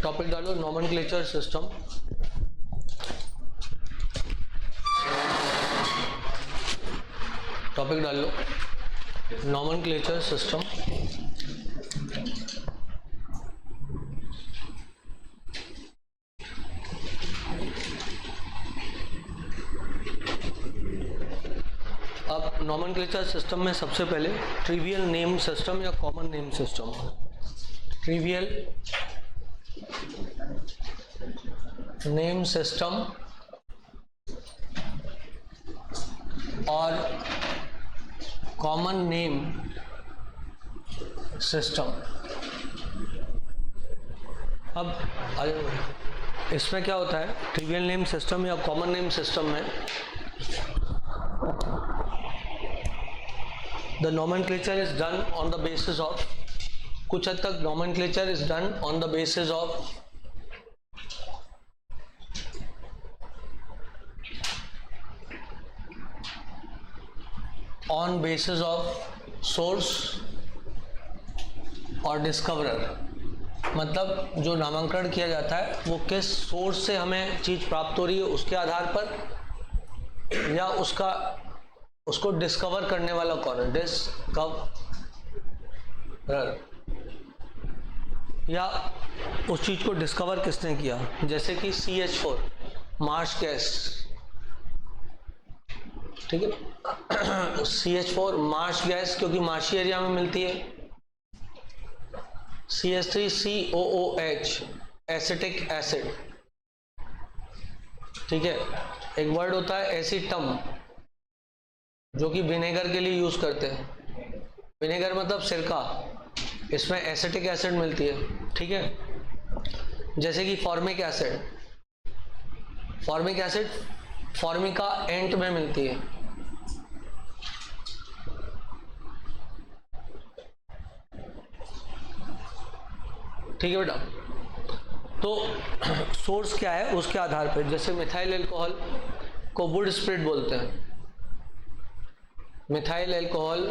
Topic डालो nomenclature system. Topic डाल लो nomenclature system. अब नॉमेनक्लेचर सिस्टम में सबसे पहले ट्रिवियल नेम सिस्टम या common name system. Trivial name system और कॉमन नेम सिस्टम। अब इसमें क्या होता है, ट्रिवियल नेम सिस्टम या कॉमन नेम सिस्टम में the nomenclature is done on the basis of, कुछ हद तक nomenclature is done on the basis of on basis of source और डिस्कवरर। मतलब जो नामांकन किया जाता है वो किस सोर्स से हमें चीज प्राप्त हो रही है उसके आधार पर, या उसको डिस्कवर करने वाला कौन है, डिस्कवरर, या उस चीज को डिस्कवर किसने किया। जैसे कि CH4 मार्श गैस, ठीक है CH4 मार्श गैस क्योंकि मार्शी एरिया में मिलती है। CH3COOH एसिटिक एसिड, ठीक है। एक वर्ड होता है एसिटम जो कि विनेगर के लिए यूज करते हैं। विनेगर मतलब सिरका, इसमें एसिटिक एसिड मिलती है, ठीक है। जैसे कि formic acid, formic acid formica ant में मिलती है। ठीक है बेटा। तो सोर्स क्या है उसके आधार पर, जैसे मिथाइल अल्कोहल को वुड स्प्रिट बोलते हैं। मिथाइल अल्कोहल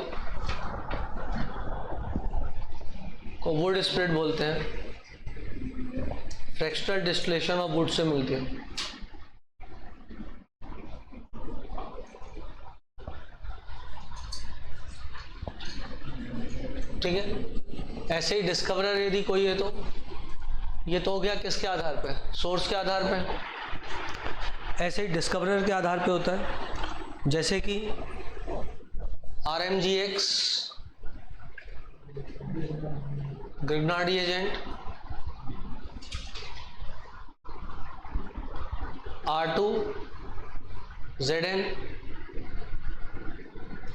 को वुड स्प्रिट बोलते हैं, fractional distillation of would say मिलती है। ठीक है। ऐसे ही डिस्कवरर यदि कोई है तो ये तो हो गया किसके आधार पे, सोर्स के आधार पे। ऐसे ही डिस्कवरर के आधार पे होता है, जैसे कि RMGX Grignard agent, R2ZN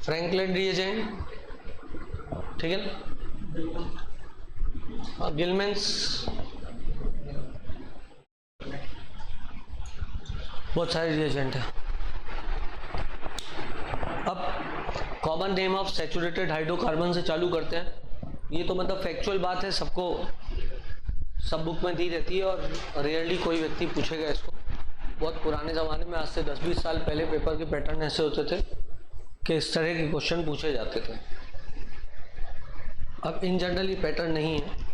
Frankland reagent, ठीक है ना। गिलमेंस, बहुत सारे रिएजेंट है। अब common name of saturated hydrocarbon से चालू करते हैं। ये तो मतलब फैक्चुअल बात है, सबको सब बुक में दी रहती है और रेयरली कोई व्यक्ति पूछेगा इसको। बहुत पुराने ज़माने में, आज से 10-20 साल पहले पेपर के पैटर्न ऐसे होते थे कि इस तरह के क्वेश्चन पूछे जाते थे। अब इन जनरल ये पैटर्न नहीं है।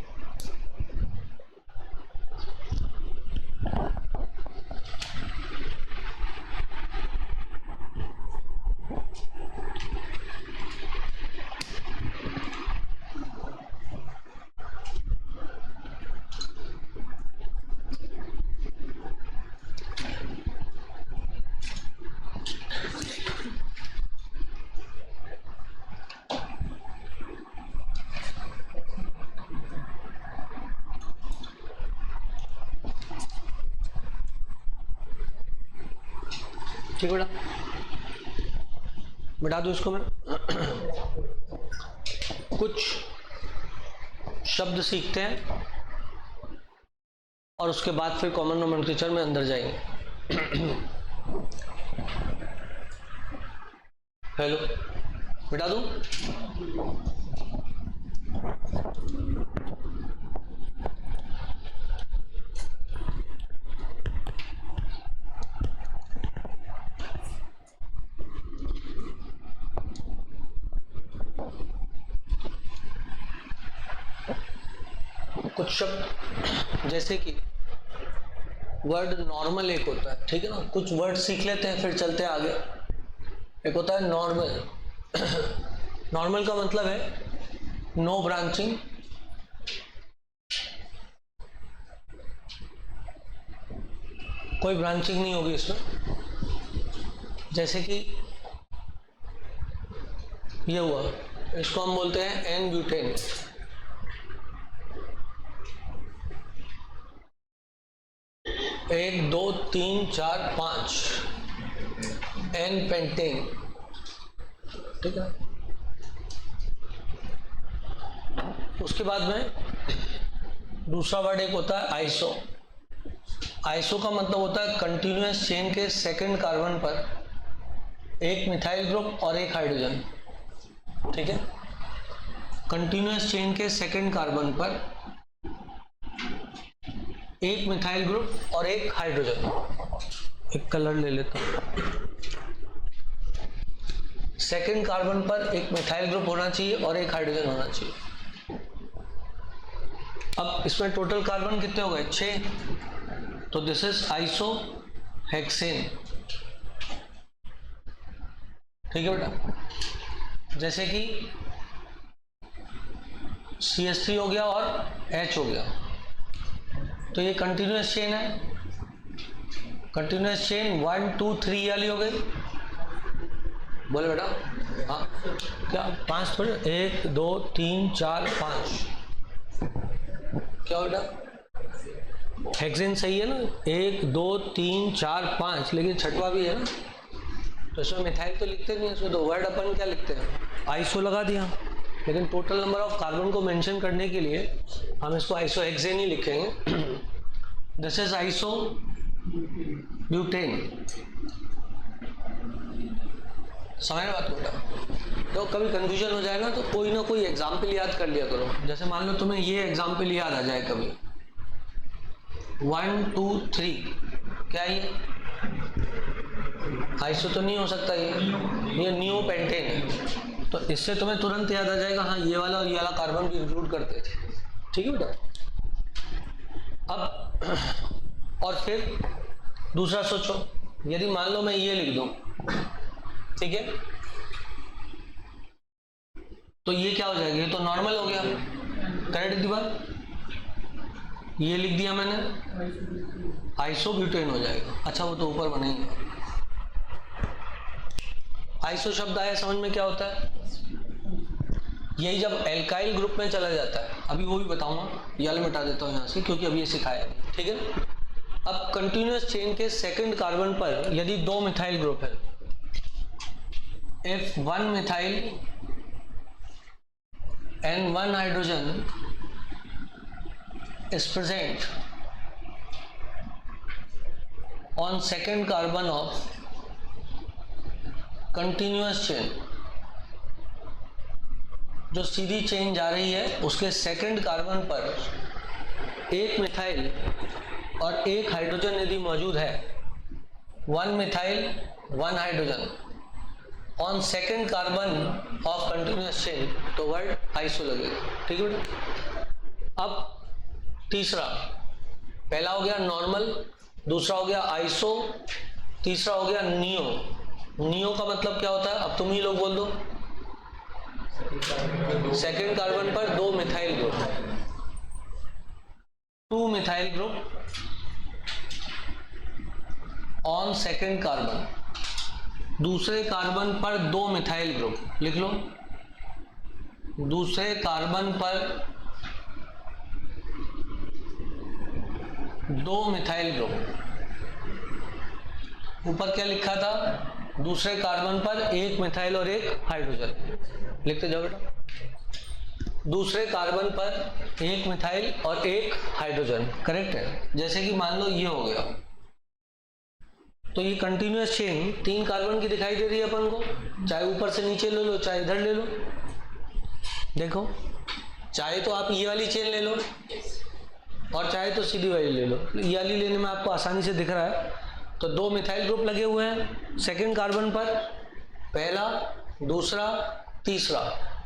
ठीक बेटा, मिटा दूं इसको मैं। कुछ शब्द सीखते हैं और उसके बाद फिर कॉमन नोमेनक्लेचर में अंदर जाएंगे। हेलो, मिटा दूं? कुछ शब्द जैसे कि वर्ड नॉर्मल एक होता है, ठीक है ना, कुछ वर्ड सीख लेते हैं फिर चलते हैं आगे। एक होता है नॉर्मल। नॉर्मल का मतलब है नो ब्रांचिंग, कोई ब्रांचिंग नहीं होगी इसमें। जैसे कि ये हुआ, इसको हम बोलते हैं एन ब्यूटेन। एक, दो, तीन, चार, पांच, एन पेंटेन, ठीक है। उसके बाद में दूसरा वर्ड एक होता है आइसो। आइसो का मतलब होता है कंटिन्यूअस चेन के सेकंड कार्बन पर एक मिथाइल ग्रुप और एक हाइड्रोजन, ठीक है। कंटिन्यूअस चेन के सेकंड कार्बन पर एक मिथाइल ग्रुप और एक हाइड्रोजन। एक कलर ले लेता हूं। सेकंड कार्बन पर एक मिथाइल ग्रुप होना चाहिए और एक हाइड्रोजन होना चाहिए। अब इसमें टोटल कार्बन कितने हो गए? 6। तो दिस इज आइसो हेक्सेन, ठीक है बेटा। जैसे कि CH3 हो गया और H हो गया, तो ये कंटिन्यूअस चेन है। कंटिन्यूअस चेन 1 2 3 वाली हो गई। बोले बेटा, हाँ क्या 5 थोड़े, 1 2 3 4 5, क्या बेटा हेक्सेन सही है ना? 1 2 3 4 5, लेकिन छठवा भी है ना, तो इसमें मिथाइल तो लिखते नहीं, इसमें तो वर्ड अपन क्या लिखते हैं, आइसो लगा दिया। लेकिन टोटल नंबर ऑफ कार्बन को मेंशन करने के लिए हम इसको आइसो हेक्सेन ही लिखेंगे। This is iso butane. समझ बात बेटा? तो कभी कंफ्यूजन हो जाए ना तो कोई ना कोई एग्जाम्पल याद कर लिया करो। जैसे मान लो तुम्हें ये एग्जाम्पल याद आ जाए कभी, 1 2 3, क्या ये आइसो तो नहीं हो सकता, ये नियो पेंटेन है। तो इससे तुम्हें तुरंत याद आ जाएगा, हाँ ये वाला और ये वाला कार्बन भी इंक्लूड करते थे, ठीक है बेटा। अब और फिर दूसरा सोचो, यदि मान लो मैं ये लिख दूं, ठीक है, तो ये क्या हो जाएगा? ये तो नॉर्मल हो गया, करेक्ट दी बात। ये लिख दिया मैंने, आइसोब्यूटेन हो जाएगा। अच्छा वो तो ऊपर बनेंगे। आइसो शब्द आया समझ में, क्या होता है? यही जब एल्काइल ग्रुप में चला जाता है, अभी वो भी बताऊंगा, ये वाला मिटा देता हूँ यहाँ से क्योंकि अभी ये सिखाया नहीं, ठीक है। अब कंटिन्यूअस चेन के सेकंड कार्बन पर यदि 2 मिथाइल ग्रुप है, if 1 methyl and 1 hydrogen is present on second carbon of continuous chain, जो सीधी चेन जा रही है उसके सेकंड कार्बन पर एक मिथाइल और एक हाइड्रोजन यदि मौजूद है, 1 methyl 1 hydrogen on second carbon of continuous chain, तो वर्ड आइसो लगेगा, ठीक है। अब तीसरा, पहला हो गया नॉर्मल, दूसरा हो गया आइसो, तीसरा हो गया नियो। नियो का मतलब क्या होता है? अब तुम ही लोग बोल दो। सेकेंड कार्बन पर 2 methyl group, 2 methyl group on second carbon, दूसरे कार्बन पर 2 मिथाइल ग्रुप, लिख लो। दूसरे कार्बन पर 2 मिथाइल ग्रुप, ऊपर क्या लिखा था? दूसरे कार्बन पर एक मिथाइल और एक हाइड्रोजन, लिखते जाओ बेटा। दूसरे कार्बन पर एक मिथाइल और एक हाइड्रोजन, करेक्ट है। जैसे कि मान लो ये हो गया, तो ये कंटिन्यूअस चेन 3 कार्बन की दिखाई दे रही है अपन को, चाहे ऊपर से नीचे ले लो चाहे इधर ले लो। देखो, चाहे तो आप ये वाली चेन ले लो और चाहे तो सीधी वाली ले लो। ये वाली लेने में आपको आसानी से दिख रहा है। तो 2 मिथाइल ग्रुप लगे हुए हैं सेकेंड कार्बन पर, पहला, दूसरा, तीसरा।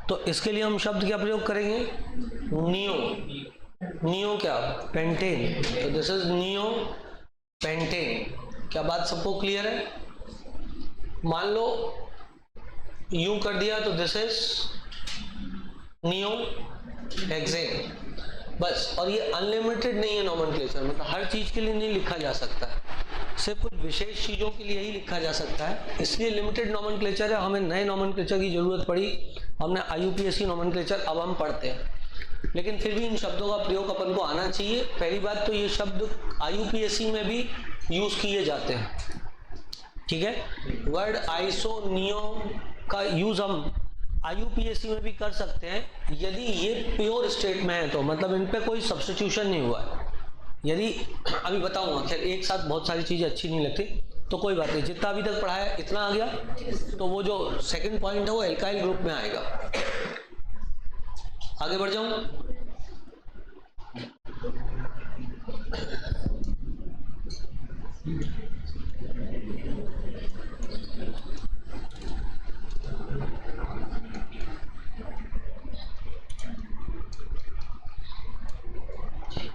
तो इसके लिए हम शब्द क्या प्रयोग करेंगे? नियो। नियो क्या, पेंटेन, तो दिस इज नियो पेंटेन। क्या बात सबको क्लियर है? मान लो यूं कर दिया तो दिस इज नियो हेक्सेन, बस। और ये अनलिमिटेड नहीं है नोमेनक्लेचर, मतलब हर चीज के लिए नहीं लिखा जा सकता है, सिर्फ कुछ विशेष चीजों के लिए ही लिखा जा सकता है, इसलिए लिमिटेड नोमेनक्लेचर है। हमें नए नोमेनक्लेचर की जरूरत पड़ी, हमने IUPAC नोमेनक्लेचर अब हम पढ़ते हैं, लेकिन फिर भी इन शब्दों का प्रयोग अपन को आना चाहिए। पहली बात तो ये शब्द IUPAC में भी यूज किए जाते हैं, ठीक है। वर्ड आइसो नियो का यूज हम IUPAC में भी कर सकते हैं यदि ये प्योर स्टेट में है, तो मतलब इन पे कोई सब्स्टिट्यूशन नहीं हुआ है। यदि अभी बताऊंगा, खैर एक साथ बहुत सारी चीजें अच्छी नहीं लगती, तो कोई बात नहीं, जितना अभी तक पढ़ा है इतना आ गया, तो वो जो सेकंड पॉइंट है वो एल्काइल ग्रुप में आएगा। आगे बढ़ जाऊं,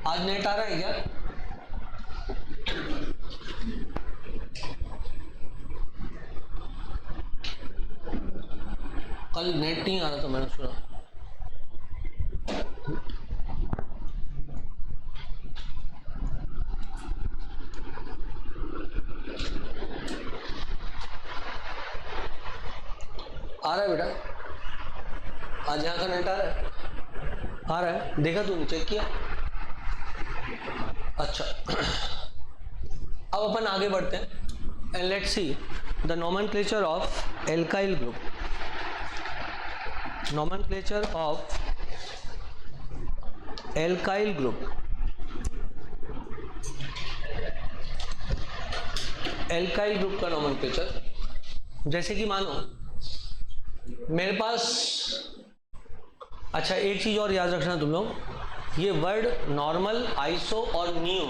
आज नेट आ रहा है क्या? कल नेट नहीं आ रहा था, मैंने सुना। आ रहा है बेटा, आज यहाँ का नेट आ रहा है? आ रहा है, देखा तूने, चेक किया? अच्छा, अब अपन आगे बढ़ते हैं and let's see the nomenclature of alkyl group. Nomenclature of alkyl group. Alkyl group का नोमेनक्लेचर, जैसे कि मानो मेरे पास, अच्छा एक चीज और याद रखना तुम लोग, ये वर्ड नॉर्मल, आइसो और नियो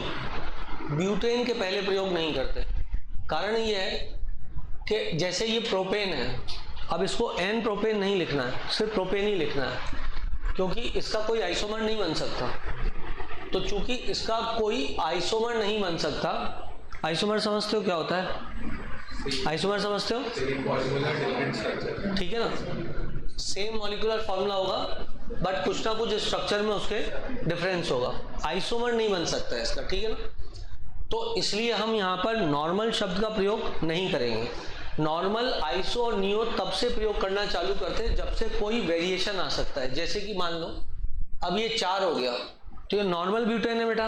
ब्यूटेन के पहले प्रयोग नहीं करते। कारण ये है कि जैसे ये प्रोपेन है, अब इसको एन प्रोपेन नहीं लिखना है, सिर्फ प्रोपेन ही लिखना है, क्योंकि इसका कोई आइसोमर नहीं बन सकता। तो चूंकि इसका कोई आइसोमर नहीं बन सकता, आइसोमर समझते हो क्या होता है? आइसोमर समझते हो? ठीक है ना, सेम मॉलिक्यूलर फॉर्मूला होगा बट कुछ ना कुछ स्ट्रक्चर में उसके डिफरेंस होगा, आइसोमर नहीं बन सकता है इसका, ठीक है ना। तो इसलिए हम यहाँ पर नॉर्मल शब्द का प्रयोग नहीं करेंगे। नॉर्मल, आइसो और नियो तब से प्रयोग करना चालू करते हैं जब से कोई वेरिएशन आ सकता है। जैसे कि मान लो अब ये 4 हो गया, तो ये नॉर्मल ब्यूटेन है बेटा,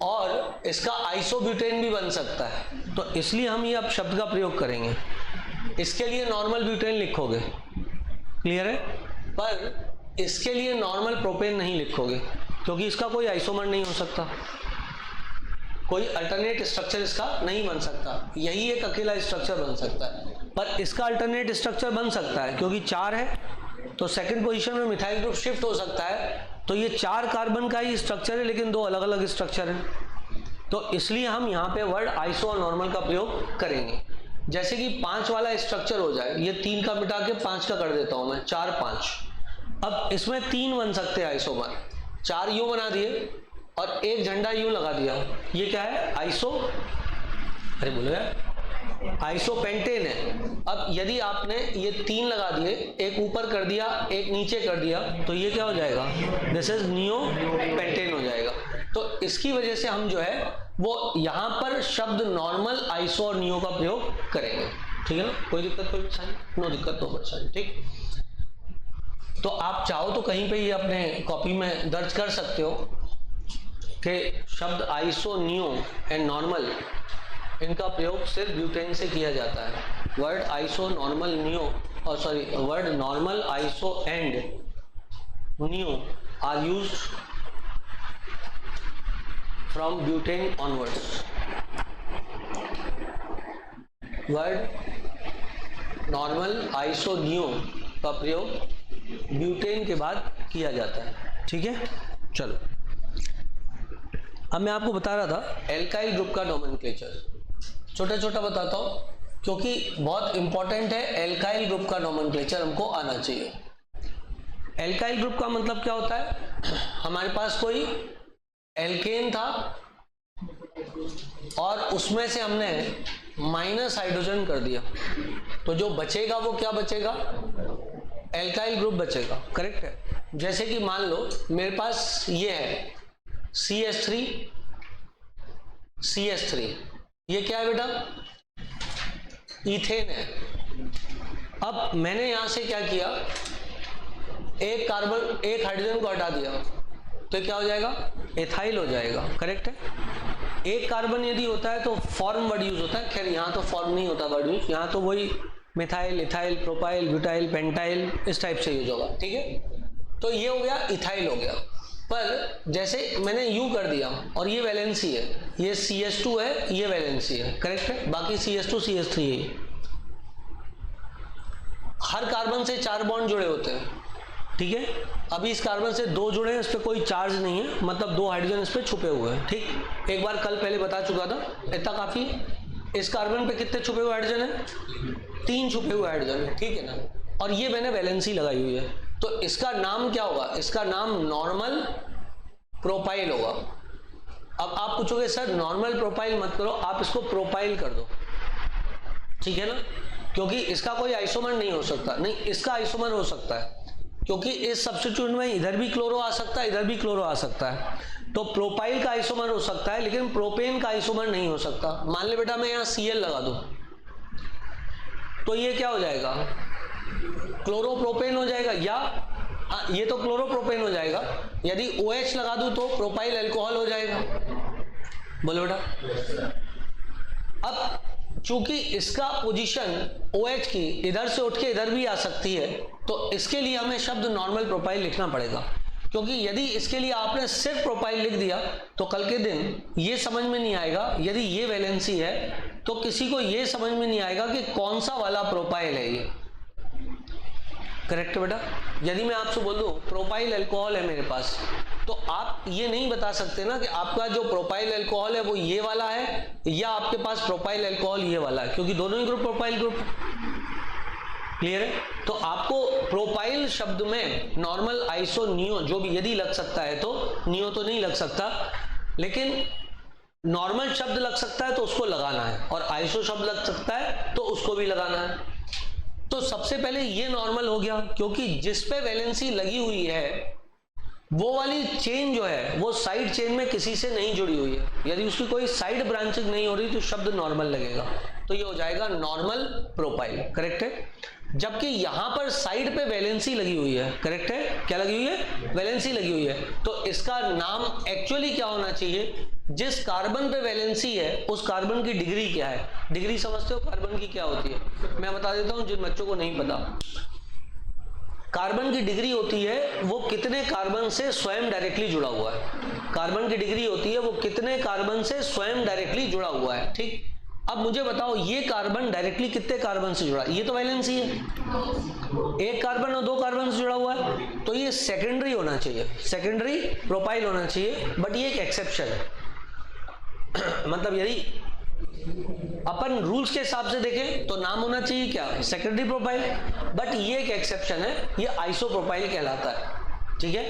और इसका आइसोब्यूटेन भी बन सकता है, तो इसलिए हम ये अब शब्द का प्रयोग करेंगे। इसके लिए नॉर्मल ब्यूटेन लिखोगे, क्लियर है, पर इसके लिए नॉर्मल प्रोपेन नहीं लिखोगे, क्योंकि इसका कोई आइसोमर नहीं हो सकता, कोई अल्टरनेट स्ट्रक्चर इसका नहीं बन सकता, यही एक अकेला स्ट्रक्चर बन सकता है। पर इसका अल्टरनेट स्ट्रक्चर बन सकता है, क्योंकि 4 है तो सेकंड पोजीशन में मिथाइल ग्रुप शिफ्ट हो सकता है, तो ये 4 कार्बन का ही स्ट्रक्चर है लेकिन 2 अलग अलग स्ट्रक्चर है। तो इसलिए हम यहाँ पे वर्ड आइसो और नॉर्मल का प्रयोग करेंगे। जैसे कि 5 वाला स्ट्रक्चर हो जाए, ये 3 का मिटा के 5 का कर देता हूं मैं, 4 5। अब इसमें 3 बन सकते हैं आइसोमर, 4 यूं बना दिए और एक झंडा यूं लगा दिया, ये क्या है? आइसो, अरे बोलो यार, आइसोपेंटेन है। अब यदि आपने ये 3 लगा दिए, एक ऊपर कर दिया एक नीचे कर दिया, तो ये क्या हो जाएगा? दिस इज नियो पेंटेन हो जाएगा। तो इसकी वजह से हम जो है वो यहाँ पर शब्द नॉर्मल, आइसो और नियो का प्रयोग करेंगे, ठीक है ना। कोई दिक्कत, कोई परेशानी? नो दिक्कत, नो परेशानी, ठीक। तो आप चाहो तो कहीं पे ये अपने कॉपी में दर्ज कर सकते हो कि शब्द आइसो, नियो एंड नॉर्मल, इनका प्रयोग सिर्फ ब्यूटेन से किया जाता है। वर्ड आइसो, नॉर्मल, नियो, और sorry, word normal, iso and neo are used from butane onwards. Word normal, iso, neo का प्रयोग ब्यूटेन के बाद किया जाता है, ठीक है। चलो, अब मैं आपको बता रहा था एल्काइल ग्रुप का नोमेनक्लेचर, छोटा छोटा बताता हूं क्योंकि बहुत इंपॉर्टेंट है। एल्काइल ग्रुप का नोमेनक्लेचर हमको आना चाहिए। एल्काइल ग्रुप का मतलब क्या होता है? हमारे पास कोई एल्केन था और उसमें से हमने माइनस हाइड्रोजन कर दिया, तो जो बचेगा वो क्या बचेगा? एल्काइल ग्रुप बचेगा, करेक्ट है। जैसे कि मान लो मेरे पास ये है CH3, ये क्या है बेटा? इथेन है। अब मैंने यहां से क्या किया, एक हाइड्रोजन को हटा दिया, तो क्या हो जाएगा? एथाइल हो जाएगा, करेक्ट है। एक कार्बन यदि होता है तो फॉर्म वर्ड यूज होता है, खैर यहाँ तो फॉर्म नहीं होता वर्ड यूज, यहाँ तो वही methyl, ethyl, propyl, butyl, pentyl इस टाइप से यूज होगा, ठीक है। तो ये हो गया इथाइल हो गया। पर जैसे मैंने यू कर दिया और ये वैलेंसी है, ये CH2 है, ये वैलेंसी है, करेक्ट है। बाकी CH2 CH3 है। हर कार्बन से 4 बॉन्ड जुड़े होते हैं, ठीक है। अभी इस कार्बन से 2 जुड़े हैं, इस पे कोई चार्ज नहीं है, मतलब 2 हाइड्रोजन इस पे छुपे हुए हैं, ठीक। एक बार कल पहले बता चुका था, इतना काफी है। इस कार्बन पे कितने छुपे हुए हाइड्रोजन है? 3 छुपे हुए हाइड्रोजन है, ठीक है ना। और ये मैंने वैलेंसी लगाई हुई है, तो इसका नाम क्या होगा? इसका नाम नॉर्मल प्रोपाइल होगा। अब आप पूछोगे सर नॉर्मल प्रोपाइल मत करो, आप इसको प्रोपाइल कर दो, ठीक है ना, क्योंकि इसका कोई आइसोमर नहीं हो सकता। नहीं, इसका आइसोमर हो सकता है, क्योंकि इस सब्स्टिट्यूट में इधर भी क्लोरो आ सकता है, इधर भी क्लोरो आ सकता है। तो प्रोपाइल का आइसोमर हो सकता है, लेकिन प्रोपेन का आइसोमर नहीं हो सकता। मान ले बेटा मैं यहाँ Cl लगा दूं, तो ये क्या हो जाएगा? क्लोरोप्रोपेन हो जाएगा, या ये तो क्लोरोप्रोपेन हो जाएगा। यदि OH लगा दूं तो प्रोपाइल अल्कोहल हो जाएगा। बोलो बेटा। अब चूंकि इसका पोजीशन OH की इधर से उठ के इधर भी आ सकती है, तो इसके लिए हमें शब्द नॉर्मल प्रोपाइल लिखना पड़ेगा, क्योंकि यदि इसके लिए आपने सिर्फ प्रोपाइल लिख दिया तो कल के दिन ये समझ में नहीं आएगा। यदि ये वैलेंसी है तो किसी को ये समझ में नहीं आएगा कि कौन सा वाला प्रोपाइल है ये, करेक्ट बेटा। यदि मैं आपसे बोल दूं प्रोपाइल अल्कोहल है मेरे पास, तो आप ये नहीं बता सकते ना कि आपका जो प्रोपाइल अल्कोहल है वो ये वाला है या आपके पास प्रोपाइल अल्कोहल ये वाला है, क्योंकि दोनों ही ग्रुप प्रोपाइल ग्रुप। क्लियर है? तो आपको प्रोपाइल शब्द में नॉर्मल, आइसो, नियो जो भी यदि लग सकता है, तो नियो तो नहीं लग सकता, लेकिन नॉर्मल शब्द लग सकता है तो उसको लगाना है, और आइसो शब्द लग सकता है तो उसको भी लगाना है। तो सबसे पहले ये नॉर्मल हो गया, क्योंकि जिस पे वैलेंसी लगी हुई है वो वाली चेन जो है वो साइड चेन में किसी से नहीं जुड़ी हुई है। यदि उसकी कोई साइड ब्रांचिंग नहीं हो रही तो शब्द नॉर्मल लगेगा, तो ये हो जाएगा नॉर्मल प्रोपाइल, करेक्ट है। जबकि यहां पर साइड पे वैलेंसी लगी हुई है, करेक्ट है। क्या लगी हुई है? वैलेंसी लगी हुई है। तो इसका नाम एक्चुअली क्या होना चाहिए? जिस कार्बन पे वैलेंसी है उस कार्बन की डिग्री क्या है? डिग्री समझते हो कार्बन की क्या होती है? मैं बता देता हूं जिन बच्चों को नहीं पता। कार्बन की डिग्री होती है वो कितने कार्बन से स्वयं डायरेक्टली जुड़ा हुआ है। कार्बन की डिग्री होती है वो कितने कार्बन से स्वयं डायरेक्टली जुड़ा हुआ है, ठीक। अब मुझे बताओ ये कार्बन डायरेक्टली कितने कार्बन से जुड़ा? ये तो वैलेंसी है, एक कार्बन और 2 कार्बन से जुड़ा हुआ है, तो ये सेकेंडरी होना चाहिए, सेकेंडरी प्रोपाइल होना चाहिए। बट ये एक एक्सेप्शन है मतलब यदि अपन रूल्स के हिसाब से देखें तो नाम होना चाहिए क्या? Secondary propyl. बट ये एक एक्सेप्शन है, ये आइसो प्रोपाइल कहलाता है, ठीक है।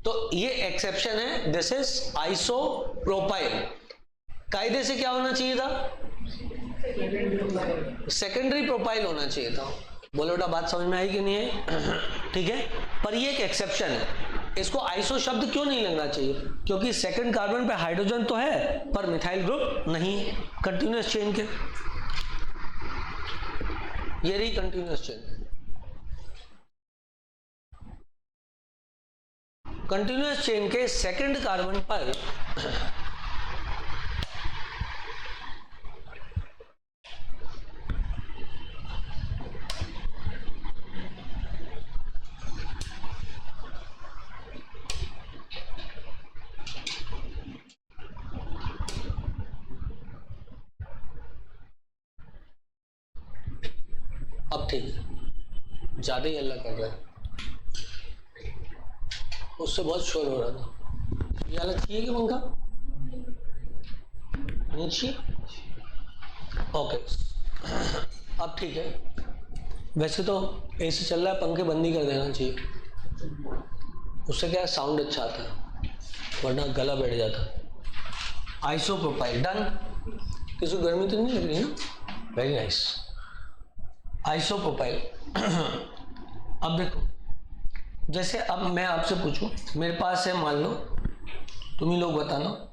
तो ये एक्सेप्शन है, दिस इज आइसो प्रोपाइल। कायदे से क्या होना चाहिए था? सेकेंडरी प्रोपाइल होना चाहिए था। बोलो बेटा बात समझ में आई कि नहीं है? ठीक है, पर ये एक एक्सेप्शन है। इसको आइसो शब्द क्यों नहीं लगना चाहिए? क्योंकि सेकंड कार्बन पे हाइड्रोजन तो है पर मिथाइल ग्रुप नहीं है कंटिन्यूअस चेन के। ये रही कंटिन्यूअस चेन। कंटिन्यूअस चेन के सेकंड कार्बन पर अब ठीक है, ज्यादा ही हल्ला कर रहा है, उससे बहुत शोर हो रहा था। ये हालत चाहिए कि पंखा नीचे? ओके, अब ठीक है। वैसे तो एसी चल रहा है, पंखे बंद ही कर देना चाहिए, उससे क्या है साउंड अच्छा आता है। वरना गला बैठ जाता। Isopropyl done. किसी गर्मी तो नहीं लग रही ना? Very nice. आइसोप्रोपाइल। अब देखो, जैसे अब मैं आपसे पूछूं, मेरे पास है, मान लो तुम ही लोग बताना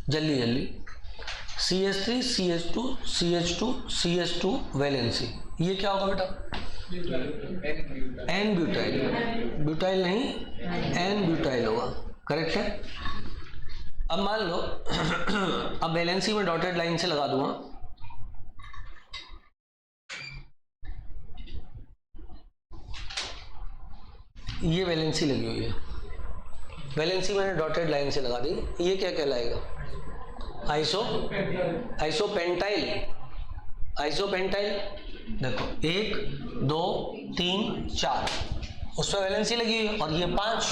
जल्दी जल्दी, CH3 CH2 CH2 CH2 valency, ये क्या होगा बेटा? N butyl. ब्यूटाइल नहीं, एन ब्यूटाइल होगा, करेक्ट है। अब मान लो अब वैलेंसी में डॉटेड लाइन से लगा दूंगा, ये वैलेंसी लगी हुई है, वैलेंसी मैंने डॉटेड लाइन से लगा दी, ये क्या कहलाएगा? आइसोपेंटाइल। आइसोपेंटाइल देखो 1 2 3 4 उस पर वैलेंसी लगी हुई है, और ये 5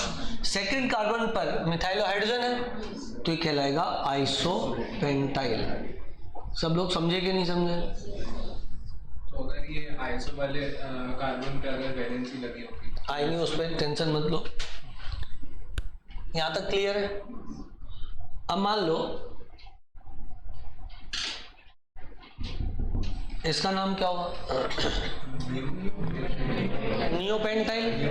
सेकंड कार्बन पर मिथाइल हाइड्रोजन है, तो ये कहलाएगा आइसोपेंटाइल। सब लोग समझे कि नहीं समझे? तो अगर ये आइसो वाले कार्बन पे अगर वैलेंसी लगी होगी आएंगे, उस पर टेंशन मत लो, यहां तक क्लियर है। अब मान लो इसका नाम क्या होगा? नियोपेंटाइल,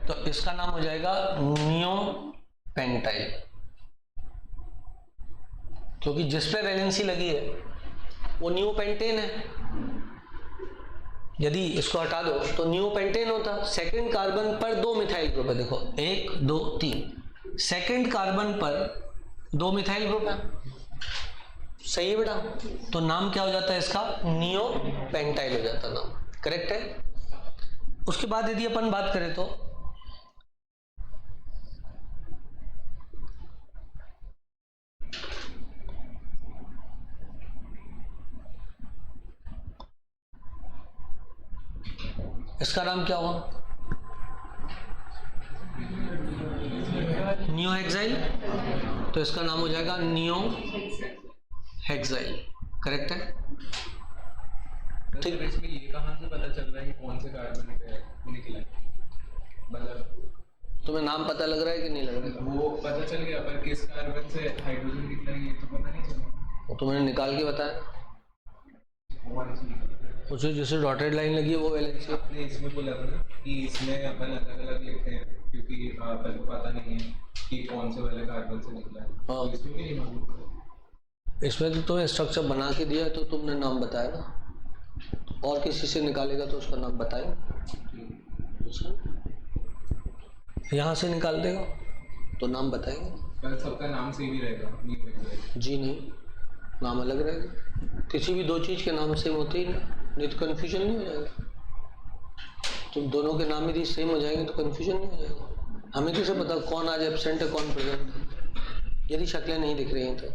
तो इसका नाम हो जाएगा नियोपेंटाइल, क्योंकि जिस पे वैलेंसी लगी है वो नियोपेंटेन है। यदि इसको हटा दो तो नियोपेंटेन होता। सेकंड कार्बन पर 2 मिथाइल ग्रुप है, देखो 1 2 3, सेकंड कार्बन पर 2 मिथाइल ग्रुप है, सही है बेटा? तो नाम क्या हो जाता है इसका? नियोपेंटाइल हो जाता नाम, करेक्ट है। उसके बाद यदि अपन बात करें तो इसका नाम क्या होगा? नियो हेक्साइल, तो इसका नाम हो जाएगा नियो हेक्साइल, करेक्ट है। ठीक, इसमें ये कहाँ से पता चल रहा है कि कौन से कार्बन पे निकला है? मतलब तुम्हें नाम पता लग रहा है कि नहीं लग रहा है? वो पता चल गया, पर किस कार्बन से हाइड्रोजन निकला है ये तो पता नहीं चला। वो तो मैंने निकाल के बताया, कौन सी निकली? उसे जैसे डॉटेड लाइन लगी है वो वैलेंसी। आपने इसमें बोला था ना कि इसमें अपन अलग अलग लिखते हैं क्योंकि अपन को पता नहीं है कि कौन से वाले कार्बन से निकला है। हाँ। तो इसमें भी नहीं मालूम। इसमें तो तुम्हें स्ट्रक्चर बना के दिया है, तो तुमने नाम बताया ना, और किसी से निकालेगा तो उसका नाम बताएगा, यहाँ से निकाल देगा तो नाम बताएगा। पर सबका नाम सेम ही रहेगा, नहीं बदलेगा। जी नहीं, नाम अलग रहेगा। किसी भी 2 चीज़ के नाम सेम होते ही नहीं तो कन्फ्यूजन नहीं हो जाएगा। तुम दोनों के नाम यदि सेम हो जाएंगे तो कन्फ्यूजन नहीं हो जाएगा। हमें कैसे पता कौन आज एब्सेंट है कौन प्रेजेंट है, यदि शक्लें नहीं दिख रही हैं तो?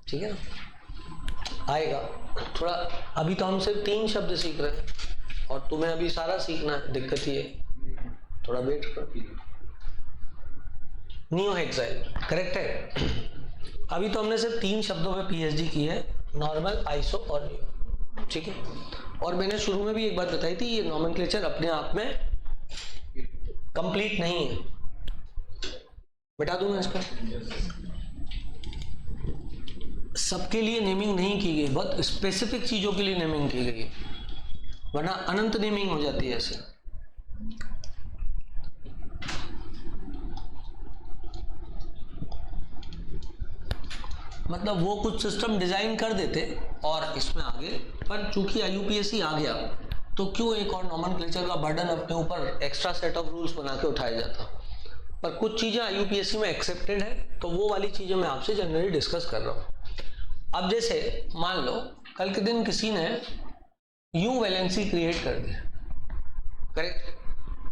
ठीक है ना, आएगा थोड़ा। अभी तो हम सिर्फ 3 शब्द सीख रहे हैं और तुम्हें अभी सारा सीखना है, दिक्कत ये है, थोड़ा वेट करो। नियो हेक्साइल, करेक्ट है। अभी तो हमने सिर्फ 3 शब्दों पे पीएचडी की है, नॉर्मल, आइसो और नियो, ठीक है। और मैंने शुरू में भी एक बात बताई थी, ये नॉमेनक्लेचर अपने आप में कंप्लीट नहीं है। बता दूं मैं इसका, सबके लिए नेमिंग नहीं की गई, बहुत स्पेसिफिक चीजों के लिए नेमिंग की गई है, वरना अनंत नेमिंग हो जाती है ऐसे। मतलब वो कुछ सिस्टम डिजाइन कर देते और इसमें आगे, पर चूंकि IUPAC आ गया तो क्यों एक और नॉमेनक्लेचर का बर्डन अपने ऊपर एक्स्ट्रा सेट ऑफ रूल्स बना के उठाया जाता। पर कुछ चीजें IUPAC में एक्सेप्टेड है, तो वो वाली चीजें मैं आपसे जनरली डिस्कस कर रहा हूँ। अब जैसे मान लो कल के दिन किसी ने यू वैलेंसी क्रिएट कर दी, करेक्ट।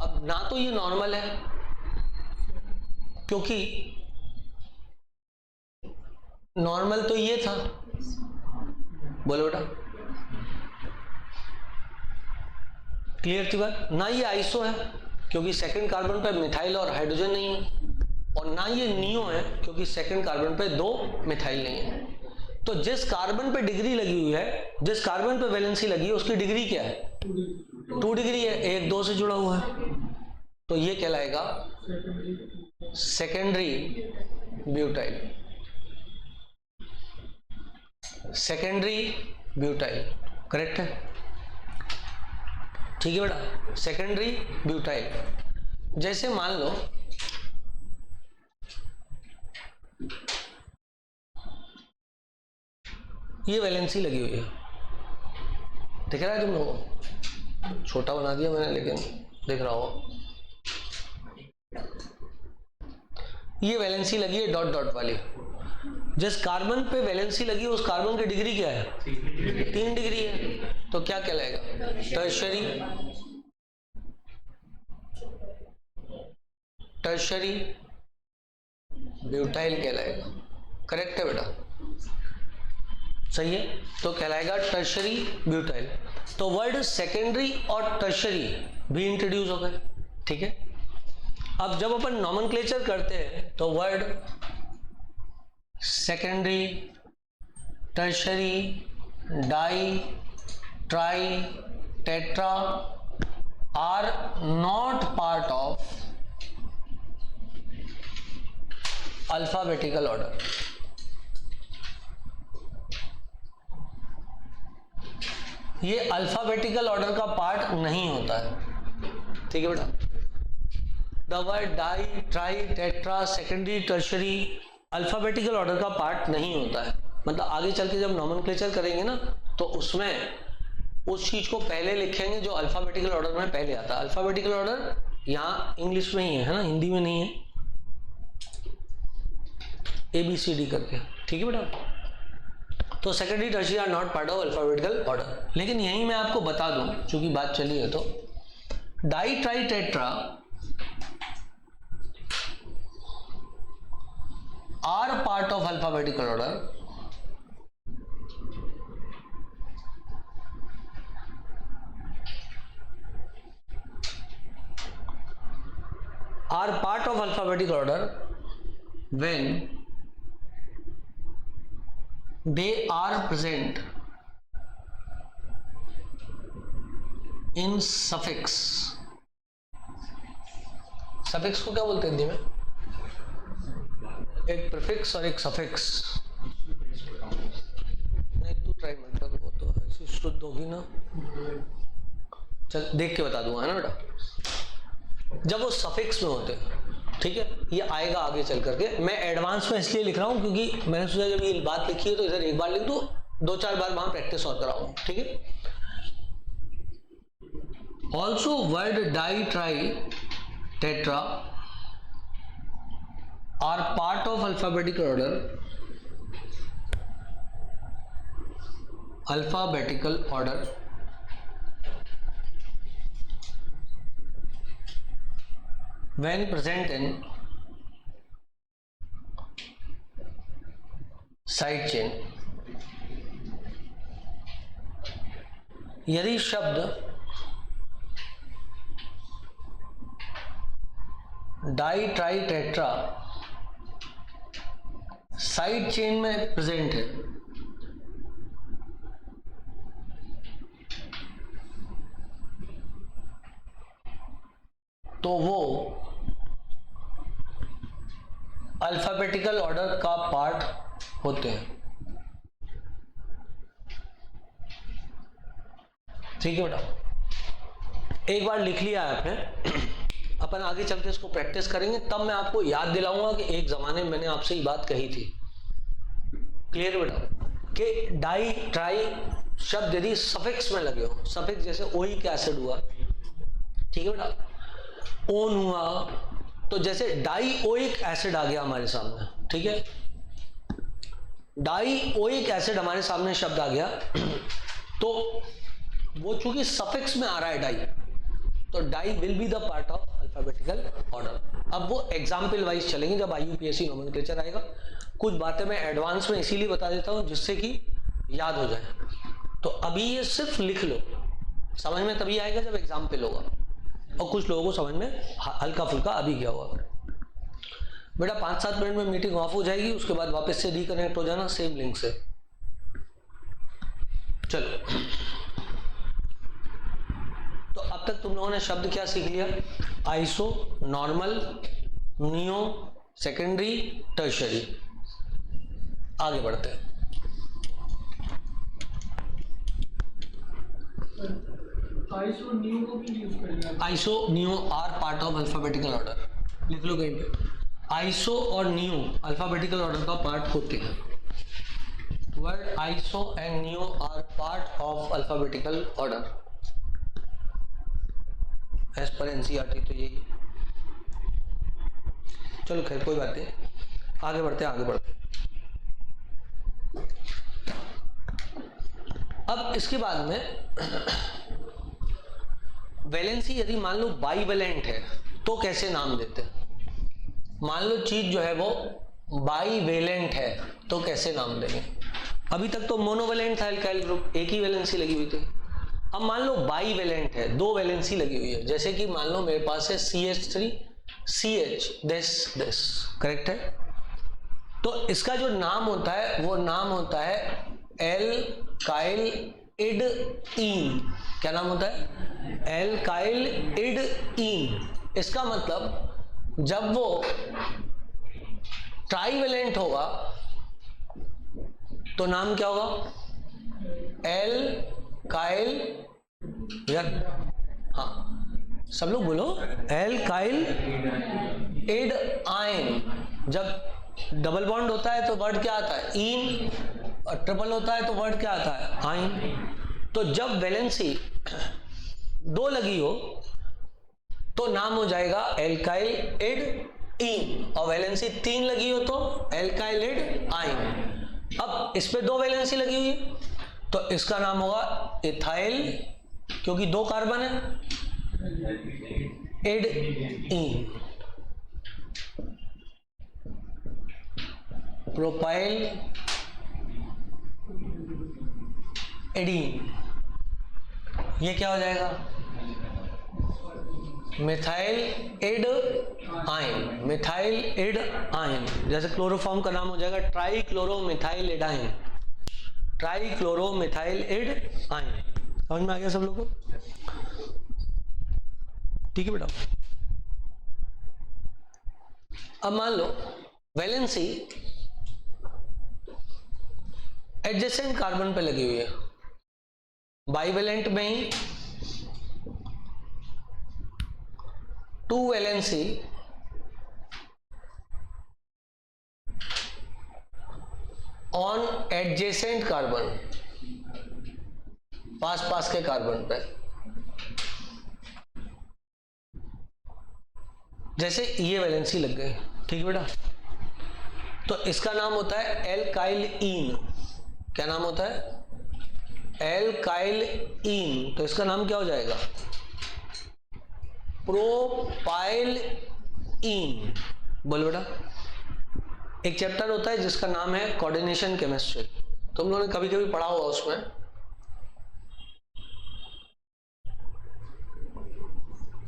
अब ना तो ये नॉर्मल है, क्योंकि नॉर्मल तो ये था, बोलो बेटा, क्लियर थी बात। ना ये आइसो है क्योंकि सेकंड कार्बन पे मिथाइल और हाइड्रोजन नहीं है, और ना ये नियो है क्योंकि सेकंड कार्बन पे 2 मिथाइल नहीं है। तो जिस कार्बन पे डिग्री लगी हुई है, जिस कार्बन पे वैलेंसी लगी है, उसकी डिग्री क्या है? 2 डिग्री है, 1 2 से जुड़ा हुआ है, तो ये कहलाएगा secondary butyl, secondary butyl, correct है, ठीक है बेटा, सेकेंडरी ब्यूटाइल। जैसे मान लो ये वैलेंसी लगी हुई है, दिख रहा है तुम लोगों को? छोटा बना दिया मैंने लेकिन दिख रहा हो। ये वैलेंसी लगी है डॉट डॉट वाली। जिस कार्बन पे वैलेंसी लगी है उस कार्बन की डिग्री क्या है? 3 डिग्री है। तो क्या कहलाएगा? टर्शरी, टर्शरी ब्यूटाइल कहलाएगा। करेक्ट है बेटा, सही है, तो कहलाएगा टर्शरी ब्यूटाइल। तो वर्ड सेकेंडरी और टर्शरी भी इंट्रोड्यूस हो गए, ठीक है। अब जब अपन नॉमेनक्लेचर करते हैं तो word secondary, tertiary, di, tri, tetra are not part of alphabetical order. ये अल्फाबेटिकल ऑर्डर का पार्ट नहीं होता है, ठीक है बेटा। The word di, tri, tetra, secondary, tertiary alphabetical order का पार्ट नहीं होता है। मतलब आगे चल के जब नॉमेनक्लेचर करेंगे ना तो उसमें उस चीज को पहले लिखेंगे जो अल्फाबेटिकल ऑर्डर में पहले आता है। अल्फाबेटिकल ऑर्डर यहाँ इंग्लिश में ही है ना, हिंदी में नहीं है, ABCD करके, ठीक है बेटा। तो secondary, tertiary are not part of alphabetical order. लेकिन यहीं मैं आपको बता दूं, चूंकि बात चली है, तो di, tri, tetra are part of alphabetical order, are part of alphabetical order when they are present in suffix। Suffix को क्या बोलते हैं हिंदी में? एक प्रीफिक्स और एक सफिक्स। नहीं तू ट्राई मत कर, वो तो ऐसी शुद्ध होगी ना, चल देख के बता दूंगा, है ना बेटा। जब वो सफिक्स में होते हैं, ठीक है, ये आएगा आगे चल करके। मैं एडवांस में इसलिए लिख रहा हूँ क्योंकि मैंने सोचा जब ये बात लिखी है तो इधर एक बार लिख दो, 2-4 बार वहां प्रैक्टिस और कराऊंगा, ठीक है। Also word di, tri, tetra are part of alphabetical order, alphabetical order when present in side chain। यदि शब्द di, tri, tetra side chain में प्रेजेंट है तो वो अल्फाबेटिकल ऑर्डर का पार्ट होते हैं, ठीक है बेटा। एक बार लिख लिया है आपने, अपन आगे चलते इसको प्रैक्टिस करेंगे, तब मैं आपको याद दिलाऊंगा कि एक जमाने में मैंने आपसे ये बात कही थी। क्लियर बेटा, कि डाई, ट्राई शब्द यदि सफिक्स में लगे हो, सफिक्स जैसे ओइक एसिड हुआ, ठीक है बेटा, ओन हुआ, तो जैसे डाई ओइक एसिड आ गया हमारे सामने, ठीक है, डाई ओइक एसिड हमारे सामने शब्द आ गया, तो वो चूंकि सफिक्स में आ रहा है डाई, तो di will be the part of alphabetical order. अब वो एग्जाम्पल वाइज चलेंगे जब IUPAC नोमेनक्लेचर आएगा। कुछ बातें मैं एडवांस में इसीलिए बता देता हूं जिससे कि याद हो जाए। तो अभी ये सिर्फ लिख लो, समझ में तभी आएगा जब एग्जाम्पल होगा, और कुछ लोगों को समझ में हल्का फुल्का अभी गया होगा। बेटा 5-7 मिनट में मीटिंग ऑफ हो जाएगी, उसके बाद वापस से रिकनेक्ट हो जाना सेम लिंक से। चलो, तो अब तक तुम लोगों ने शब्द क्या सीख लिया? Iso, normal, neo, secondary, tertiary. आगे बढ़ते हैं। आइसो न्यू को भी यूज करेंगे। Iso neo are part of alphabetical order, लिख लो कहीं पे। आइसो और नियो अल्फाबेटिकल ऑर्डर का पार्ट होते हैं। Word iso and neo are part of alphabetical order as per NCERT, तो यही है। चलो खैर कोई बात नहीं, आगे बढ़ते हैं, आगे बढ़ते हैं। अब इसके बाद में वैलेंसी यदि मान लो बाईवेलेंट है तो कैसे नाम देते हैं। मान लो चीज जो है वो बाईवेलेंट है तो कैसे नाम देंगे। अभी तक तो मोनोवेलेंट था एल्काइल ग्रुप, एक ही वैलेंसी लगी हुई थी। अब मान लो बाईवेलेंट है, दो वैलेंसी लगी हुई है, जैसे कि मान लो मेरे पास है CH3 CH दिस, करेक्ट है। तो इसका जो नाम होता है वो नाम होता है एल्काइल इड ईन। क्या नाम होता है? एल्काइल इड ईन। इसका मतलब जब वो ट्राईवेलेंट होगा तो नाम क्या होगा? एल्काइल, यार हाँ सब लोग बोलो, एल्काइल इड आयन। जब डबल बॉन्ड होता है तो वर्ड क्या आता है? ईन, और ट्रिपल होता है तो वर्ड क्या आता है? आयन। तो जब वैलेंसी दो लगी हो तो नाम हो जाएगा एल्काइल इड ईन, और वैलेंसी तीन लगी हो तो एल्काइल इड आयन। अब इस पे दो वैलेंसी लगी हुई है तो इसका नाम होगा इथाइल, क्योंकि दो कार्बन है, इड ईन। प्रोपाइल एडीन, ये क्या हो जाएगा? Methylidyne, methylidyne. जैसे क्लोरोफॉर्म का नाम हो जाएगा trichloro methylidyne, trichloro methylidyne. समझ में आ गया सब लोगों को? ठीक है बेटा। अब मान लो वैलेंसी एडजेसेंट कार्बन पे लगी हुई है, बाईवेलेंट में ही two valency on adjacent carbon, पास पास के कार्बन पे। जैसे ये वैलेंसी लग गई, ठीक है बेटा, तो इसका नाम होता है एल्काइल ईन। क्या नाम होता है? एल्काइल ईन। तो इसका नाम क्या हो जाएगा? प्रोपाइल ईन। बोलो बेटा। एक चैप्टर होता है जिसका नाम है कोऑर्डिनेशन केमिस्ट्री, तुम लोगों ने कभी कभी पढ़ा होगा उसमें।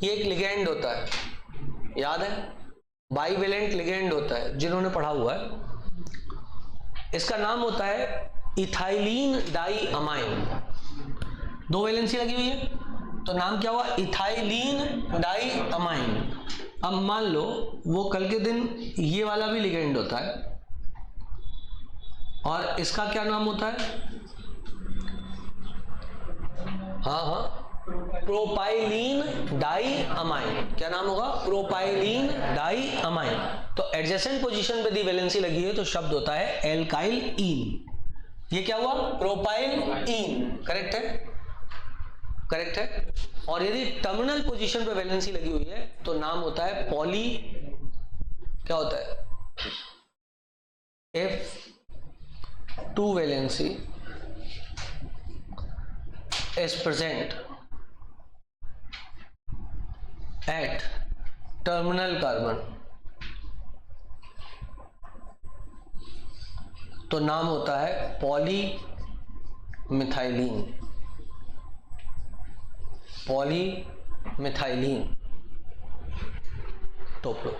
ये एक लिगेंड होता है, याद है? बाईवेलेंट लिगेंड होता है, जिन्होंने पढ़ा हुआ है। इसका नाम होता है इथाइलिन डाई अमाइन। दो वैलेंसी लगी हुई है तो नाम क्या हुआ? Ethylene di amine. अब मान लो वो कल के दिन ये वाला भी लिगेंड होता है, और इसका क्या नाम होता है? हाँ, प्रोपाइलीन डाई अमाइन। क्या नाम होगा? Propylene di amine. तो एडजेसेंट पोजीशन पे दी वैलेंसी लगी है तो शब्द होता है एल्काइल ईन। ये क्या हुआ? प्रोपाइल ईन। करेक्ट है, करेक्ट है। और यदि टर्मिनल पोजीशन पे वैलेंसी लगी हुई है तो नाम होता है पॉली, क्या होता है? if two valency is present at terminal carbon तो नाम होता है पॉली मिथाइलिन, पॉली मिथाइलिन। टोप लो।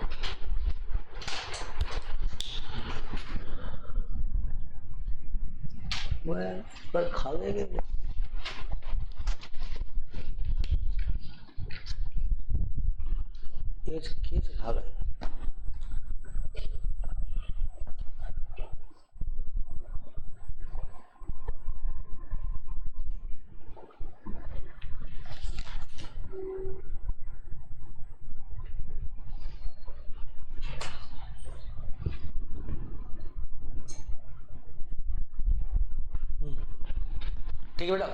पर खा लेंगे ये खा गए। ठीक है बेटा,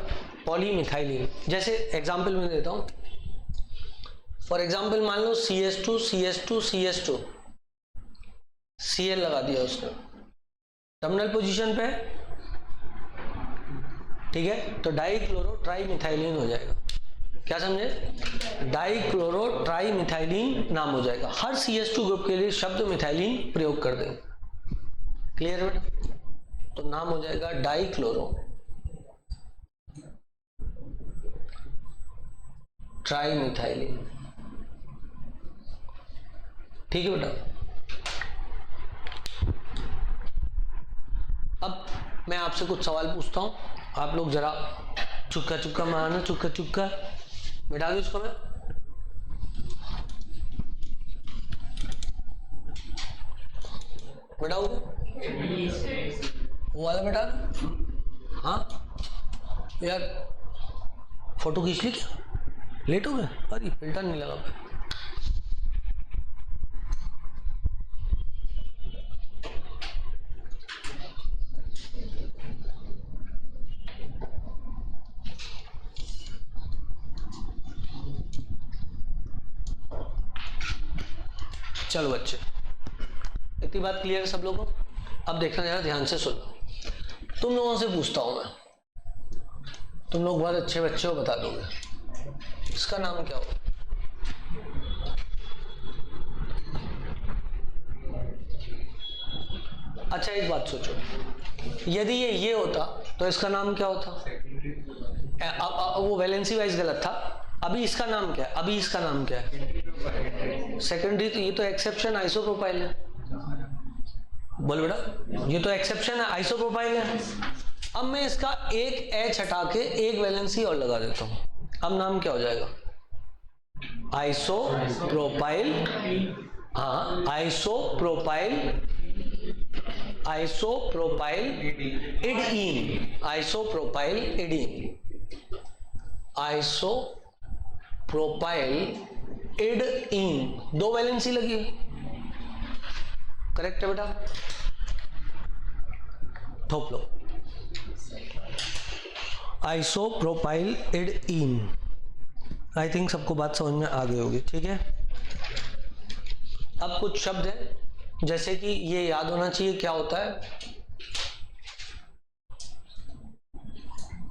पॉलीमिथाइलिन। जैसे एग्जाम्पल में देता हूँ, फॉर एग्जाम्पल मान लो CH2 CH2 CH2 Cl लगा दिया उसने टर्मिनल पोजीशन पे, ठीक है, तो डाइक्लोरो ट्राइमिथाइलिन हो जाएगा। क्या समझे? डाइक्लोरो ट्राइमिथाइलिन नाम हो जाएगा। हर CH2 ग्रुप के लिए शब्द मिथाइलिन प्रयोग कर देंगे। क्लियर बेटा? तो नाम हो जाएगा डाइक्लोरो ट्राइमिथाइलिन। ठीक है बेटा। अब मैं आपसे कुछ सवाल पूछता हूं, आप लोग जरा चुक्का चुक्का मारना, चुक्का चुक्का बिठा दो इसको। मैं बिठाओ वो वाला बेटा। हाँ यार, फोटो खींच ली क्या? लेट हो गया? अरे फिल्टर नहीं लगा। चलो बच्चे, इतनी बात क्लियर है सब लोगों को? अब देखना जरा ध्यान से सुनो। तुम लोगों से पूछता हूं मैं, तुम लोग बहुत अच्छे बच्चे हो, बता दोगे इसका नाम क्या हो? अच्छा एक बात सोचो, यदि ये होता तो इसका नाम क्या होता? वो वैलेंसी वाइज गलत था। अभी इसका नाम क्या है? अभी इसका नाम क्या है? सेकेंडरी। तो ये तो एक्सेप्शन आइसोप्रोपाइल है। बोल बेटा, ये तो एक्सेप्शन है, आइसोप्रोपाइल है। अब मैं इसका एक H हटा के एक वैलेंसी और लगा देता हूं, अब नाम क्या हो जाएगा? आइसोप्रोपाइल। हाँ, आइसोप्रोपाइल, आइसोप्रोपाइल इडीन, आइसोप्रोपाइल इडीन, आइसोप्रोपाइल इडीन। दो वैलेंसी लगी है, करेक्ट है बेटा? थोप लो, आइसोप्रोपाइल इडीन। आई थिंक सबको बात समझ में आ गई होगी। ठीक है, अब कुछ शब्द हैं जैसे कि ये याद होना चाहिए क्या होता है,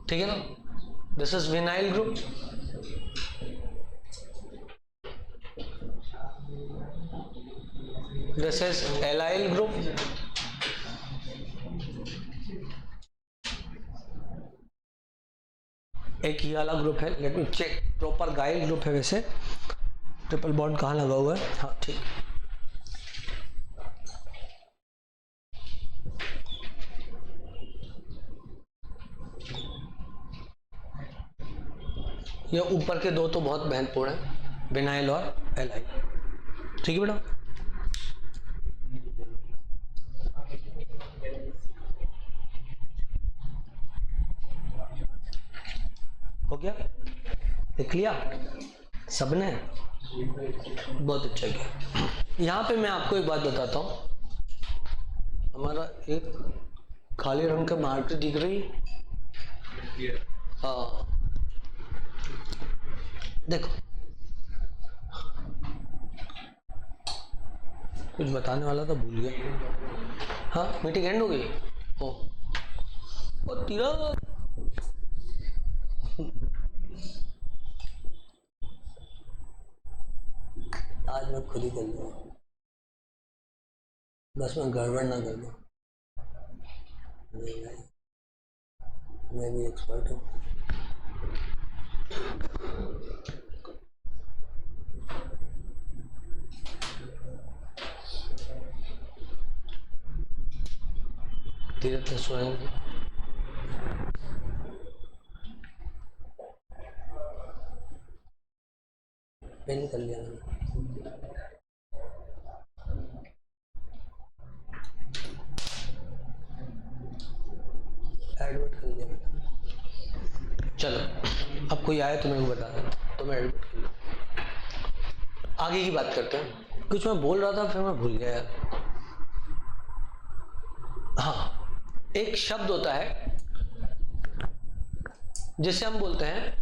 ठीक है ना? This is vinyl group, this is allyl group, एक ये वाला ग्रुप है। लेट मी चेक, प्रॉपर गाइल ग्रुप है वैसे। ट्रिपल बॉन्ड कहाँ लगा हुआ है? हाँ ठीक। ये ऊपर के दो तो बहुत महत्वपूर्ण है, विनाइल और एलाइल। ठीक है बेटा? हो गया? देख लिया सबने? बहुत अच्छा किया। यहाँ पे मैं आपको एक बात बताता हूँ, हमारा एक काले रंग का मार्कर दिख रही? हाँ देखो, कुछ बताने वाला था, भूल गया। हाँ, मीटिंग एंड हो गई? ओ तेरा आज मैं खुद ही कर लूँगा, बस मैं गड़बड़ ना कर दूँ। नहीं भाई, मैं भी एक्सपर्ट हूँ। धीरे धीरे सोएंगे। पेन कर लिया मैंने। एडमिट कर लिया। चलो, अब कोई आए तो मेरे को बता देना, तो मैं एडमिट कर लूँ। आगे की बात करते हैं। कुछ मैं बोल रहा था फिर मैं भूल गया यार। हाँ, एक शब्द होता है जिसे हम बोलते हैं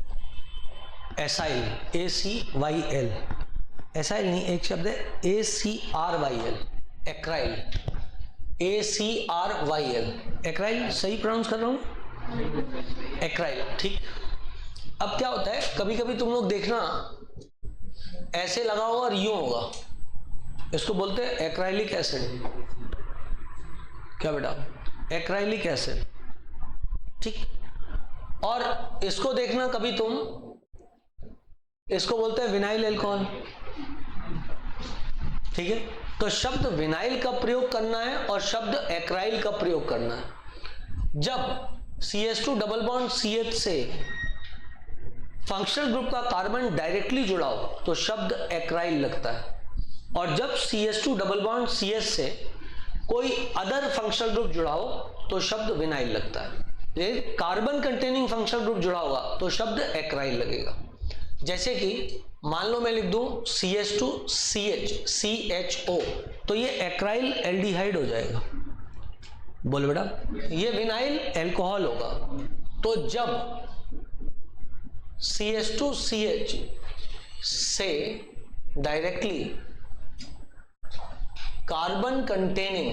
एसाइल, ACYL। एसाइल नहीं, एक शब्द है ACRYL, एक्राइल, ACRYL, एक्राइल। सही प्रोनाउंस कर रहा हूं? एक्राइल, ठीक। अब क्या होता है, कभी कभी तुम लोग देखना ऐसे लगा होगा और यूं होगा, इसको बोलते हैं एक्राइलिक एसिड। क्या बेटा? एक्राइलिक एसिड, ठीक। और इसको देखना कभी तुम, इसको बोलते हैं विनाइल अल्कोहल, ठीक है। तो शब्द विनाइल का प्रयोग करना है और शब्द एक्राइल का प्रयोग करना है। जब CH2 डबल बॉन्ड CH से फंक्शनल ग्रुप का कार्बन डायरेक्टली जुड़ा हो तो शब्द एक्राइल लगता है, और जब CH2 डबल बॉन्ड CH से कोई अदर फंक्शनल ग्रुप जुड़ा हो तो शब्द विनाइल लगता है। ये कार्बन कंटेनिंग फंक्शनल ग्रुप जुड़ा होगा तो शब्द एक्राइल लगेगा। जैसे कि मान लो मैं लिख दूं CH2CH CHO, तो ये एक्राइल एल्डिहाइड हो जाएगा। बोल बेटा, ये विनाइल अल्कोहल होगा। तो जब CH2CH से directly carbon containing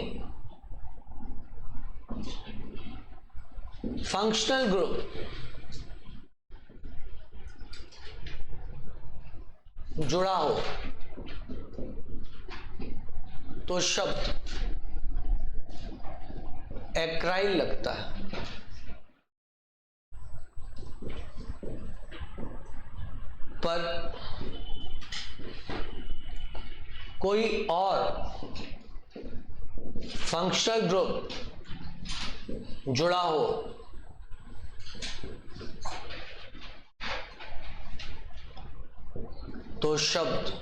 functional group जुड़ा हो तो शब्द एक्राइल लगता है। पर कोई और फंक्शनल ग्रुप जुड़ा हो तो शब्द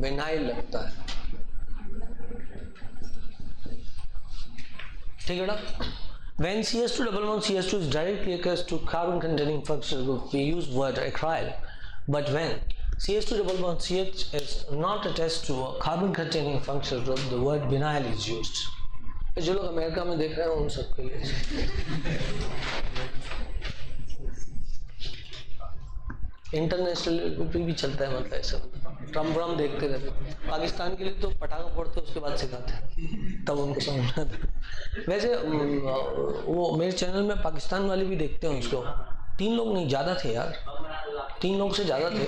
विनाइल लगता है, ठीक है ना। When CH2 double bond CH2 is directly attached to carbon containing functional group, we use word acryl. But when CH2 double bond CH is not attached to a carbon containing functional group, the word vinyl is used. जो लोग America में देख रहे हैं उन सबके लिए international पे भी चलता है, मतलब ऐसा ट्रम्प व्रम देखते रहते। पाकिस्तान के लिए तो पटाखा फोड़ते उसके बाद सिखाते तब उनको समझ आता। वैसे वो मेरे चैनल में पाकिस्तान वाले भी देखते हैं उसको। 3 लोग नहीं, ज़्यादा थे यार, 3 लोग से ज़्यादा थे।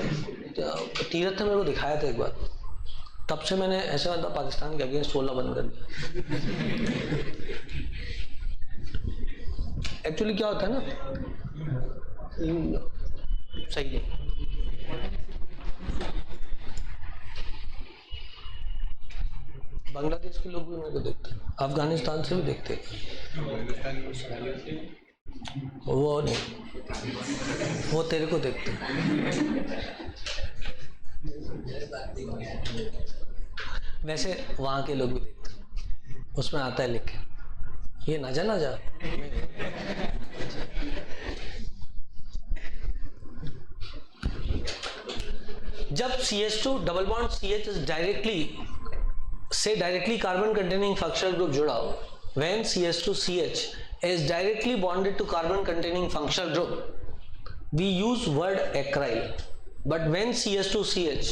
तीरथ ने मेरे को दिखाया था एक बार, तब से मैंने ऐसा मतलब पाकिस्तान के अगेंस्ट बोलना बंद कर दिया। एक्चुअली क्या होता है ना, सही नहीं, बांग्लादेश के लोग भी मेरे को देखते हैं, अफगानिस्तान से भी देखते हैं। वो नहीं, वो तेरे को देखते हैं। वैसे वहाँ के लोग भी देखते हैं, उसमें आता है लिख के, ये ना जा जब CH2 double bond CH directly carbon containing functional group जुड़ा हो, when CH2CH is directly bonded to carbon containing functional group, we use word acryl. But when CH2CH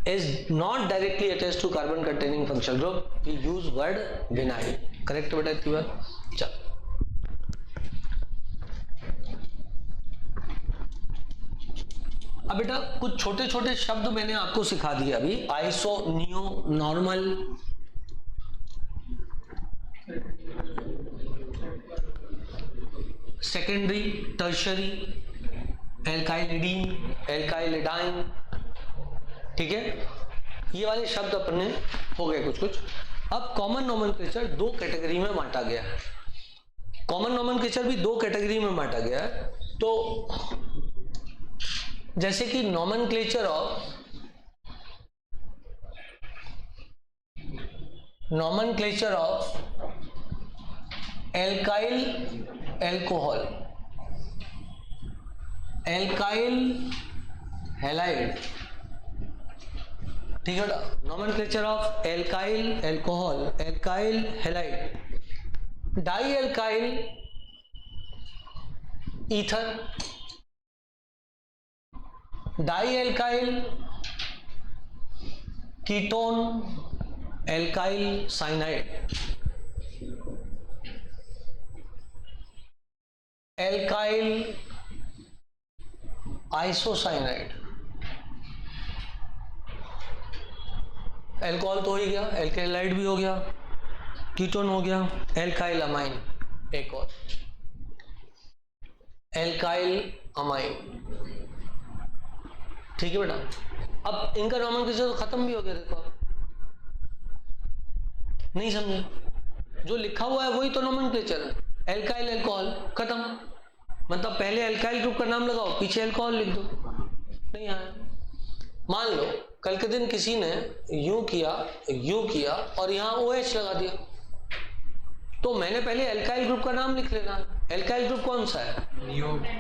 is not directly attached to carbon containing functional group, we use word vinyl. Correct बेटा इतनी बार? चल अब बेटा कुछ छोटे छोटे शब्द मैंने आपको सिखा दिए अभी। Iso, neo, normal, secondary, tertiary, alkylidene, alkylidyne, ठीक है। ये वाले शब्द अपने हो गए कुछ कुछ। अब कॉमन नोमेनक्लेचर 2 कैटेगरी में बांटा गया है। कॉमन नोमेनक्लेचर भी 2 कैटेगरी में बांटा गया है। तो जैसे कि nomenclature of alkyl alcohol, alkyl halide, ठीक है ना। Nomenclature of alkyl alcohol, alkyl halide, di alkyl ether, di alkyl ketone, alkyl cyanide, alkyl isocyanide, alcohol तो हो ही गया, एल्काइलाइड भी हो गया, कीटोन हो गया, एल्काइल अमाइन, एक और एल्काइल अमाइन। ठीक है बेटा, अब इनका नॉमेनक्लेचर तो खत्म भी हो गया। देखो आप नहीं समझे, जो लिखा हुआ है वही तो नॉमेनक्लेचर है, एल्काइल अल्कोहल खत्म। मतलब पहले एल्काइल ग्रुप का नाम लगाओ, पीछे अल्कोहल लिख दो, नहीं आया। मान लो कल के दिन किसी ने यूं किया और यहाँ OH लगा दिया, तो मैंने पहले एल्काइल ग्रुप का नाम लिख लेना। एल्काइल ग्रुप कौन सा है?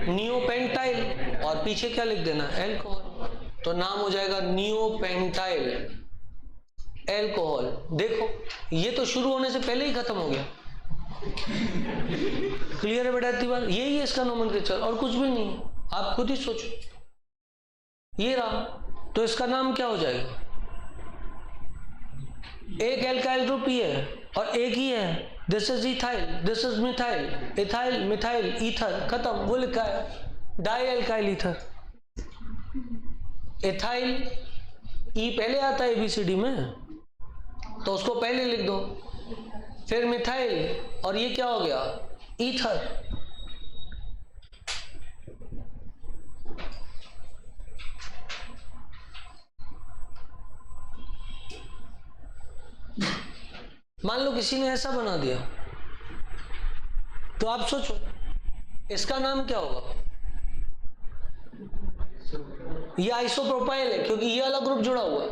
नियोपेंटाइल, और पीछे क्या लिख देना? एल्कोहल। तो नाम हो जाएगा नियोपेंटाइल एल्कोहल। देखो ये तो शुरू होने से पहले ही खत्म हो गया। क्लियर है बेटा? इतनी बात, यही है इसका नोमेनक्लेचर और कुछ भी नहीं। आप खुद ही सोचो, ये रहा, तो इसका नाम क्या हो जाएगा? एक एल्काइल ग्रुप ही है और एक ही है, this is ethyl, this is methyl, ethyl methyl ether, खत्म। वो लिखा है डाई एल्काइल ईथर। इथाइल ई पहले आता है ABCD में, तो उसको पहले लिख दो, फिर मिथाइल, और ये क्या हो गया? ईथर। मान लो किसी ने ऐसा बना दिया, तो आप सोचो इसका नाम क्या होगा? ये आइसोप्रोपाइल है, क्योंकि ये अलग ग्रुप जुड़ा हुआ है,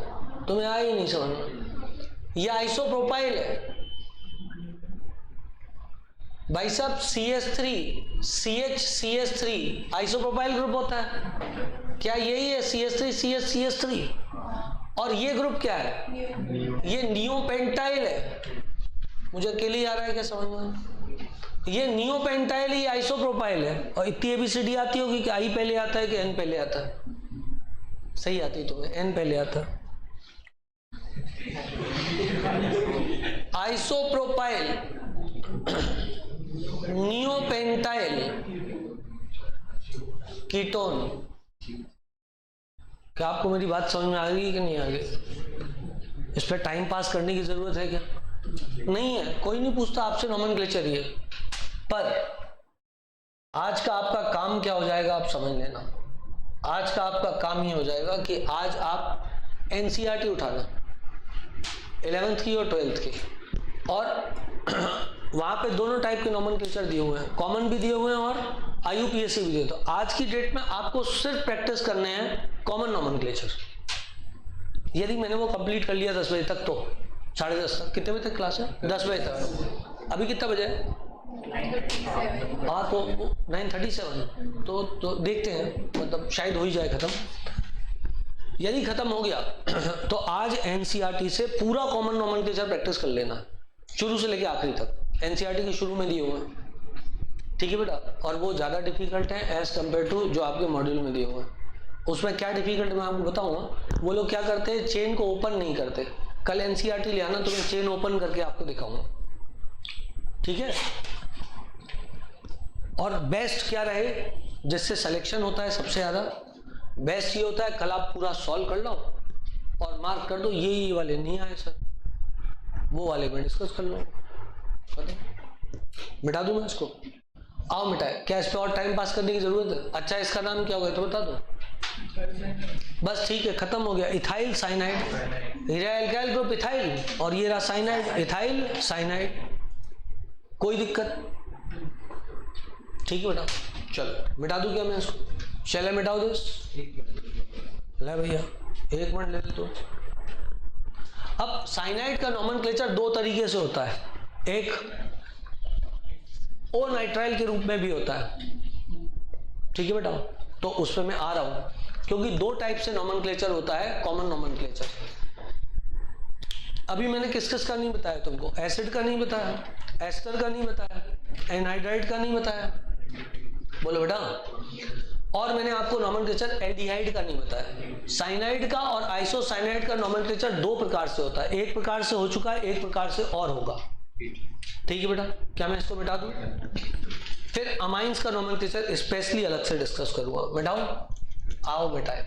तुम्हें आया ही नहीं समझ में। ये आइसोप्रोपाइल है भाई साहब। CH3 CH आइसोप्रोपाइल ग्रुप होता है क्या? यही है CH3 CH3। और ये ग्रुप क्या है? ये नियोपेंटाइल है। मुझे अकेले ही आ रहा है क्या समझ में? ये नियोपेंटाइल ही आइसोप्रोपाइल है। और इतनी ABCD आती होगी कि I पहले आता है कि N पहले आता है? सही आती है तुम्हें, N पहले आता है। Isopropyl, neopentyl ketone. क्या आपको मेरी बात समझ में आ गई कि नहीं आ गई? इस पर टाइम पास करने की जरूरत है क्या? नहीं है, कोई नहीं पूछता आपसे नोमेनक्लेचर ये। पर आज का आपका काम क्या हो जाएगा आप समझ लेना। आज का आपका काम ये हो जाएगा कि आज आप NCERT उठाना 11th की और 12th की, और वहां पे दोनों टाइप के नोमेनक्लेचर दिए हुए हैं, कॉमन भी दिए हुए हैं और IUPAC भी दिए। तो आज की डेट में आपको सिर्फ प्रैक्टिस करने हैं कॉमन नोमेनक्लेचर। यदि मैंने वो कंप्लीट कर लिया 10 बजे तक, तो 10:30 तक, कितने बजे तक क्लास है? 10 बजे तक। अभी कितना बजे है? हाँ, तो 9:37। तो देखते हैं, मतलब शायद हो ही जाए खत्म। यदि खत्म हो गया तो आज NCERT से पूरा कॉमन नोमेनक्लेचर प्रैक्टिस कर लेना, शुरू से लेके आखिरी तक। NCERT के शुरू में दिए हुए हैं, ठीक है बेटा? और वो ज़्यादा डिफिकल्ट है एज कम्पेयर टू जो आपके मॉड्यूल में दिए हुए हैं। उसमें क्या डिफिकल्ट मैं आपको बताऊंगा। वो लोग क्या करते हैं, चेन को ओपन नहीं करते। कल NCERT ले आना तो मैं चेन ओपन करके आपको दिखाऊंगा, ठीक है? और बेस्ट क्या रहे, जिससे सिलेक्शन होता है सबसे ज़्यादा, बेस्ट ये होता है कल आप पूरा सॉल्व कर लो और मार्क कर दो, ये वाले नहीं आए सर, वो वाले में डिस्कस कर लो। मिटा दूं मैं इसको? आओ मिटाए। क्या इस पे और टाइम पास करने की जरूरत है? अच्छा, इसका नाम क्या होगा तो बता दो। बस ठीक है, खत्म हो गया। Ethyl cyanide, alkyl group ethyl, और ये रहा साइनाइड, इथाइल साइनाइड। कोई दिक्कत? ठीक है बेटा, चलो मिटा दूं क्या मैं इसको? चले मिटाओ दिस। ले भैया 1 मिनट ले तो। अब साइनाइड का नोमेनक्लेचर 2 तरीके से होता है। एक ओ नाइट्राइल के रूप में भी होता है, ठीक है बेटा? तो उस पर मैं आ रहा हूं, क्योंकि 2 टाइप से नोमेनक्लेचर होता है, कॉमन नोमेनक्लेचर। अभी मैंने किस का नहीं बताया तुमको? एसिड का नहीं बताया, एस्टर का नहीं बताया, एनहाइड्राइड का नहीं बताया, बोलो बेटा। और मैंने आपको नॉमेनक्लेचर एल्डिहाइड का नहीं बताया। साइनाइड का और आइसोसाइनाइड का नॉमेनक्लेचर दो प्रकार से होता है, एक प्रकार से हो चुका है, एक प्रकार से और होगा। ठीक है बेटा, क्या मैं इसको मिटा दूं? फिर अमाइंस का नॉमेनक्लेचर स्पेशली अलग से डिस्कस करूंगा। मिटाओ, आओ मिटाए।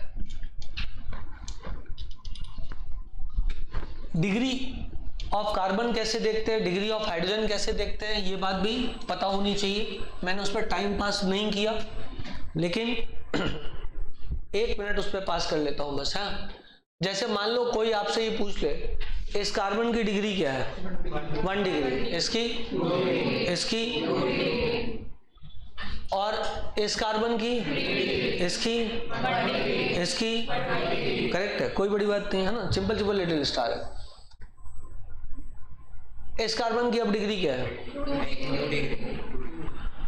डिग्री ऑफ कार्बन कैसे देखते हैं, डिग्री ऑफ हाइड्रोजन कैसे देखते हैं, ये बात भी पता होनी चाहिए। मैंने उस पर टाइम पास नहीं किया, लेकिन 1 मिनट उस पर पास कर लेता हूं बस। हाँ, जैसे मान लो कोई आपसे ये पूछ ले इस कार्बन की डिग्री क्या है, 1 डिग्री, इसकी और इस कार्बन की, इसकी, करेक्ट है, कोई बड़ी बात नहीं है ना, सिंपल सिंपल लिटिल स्टार है। इस कार्बन की अब डिग्री क्या है?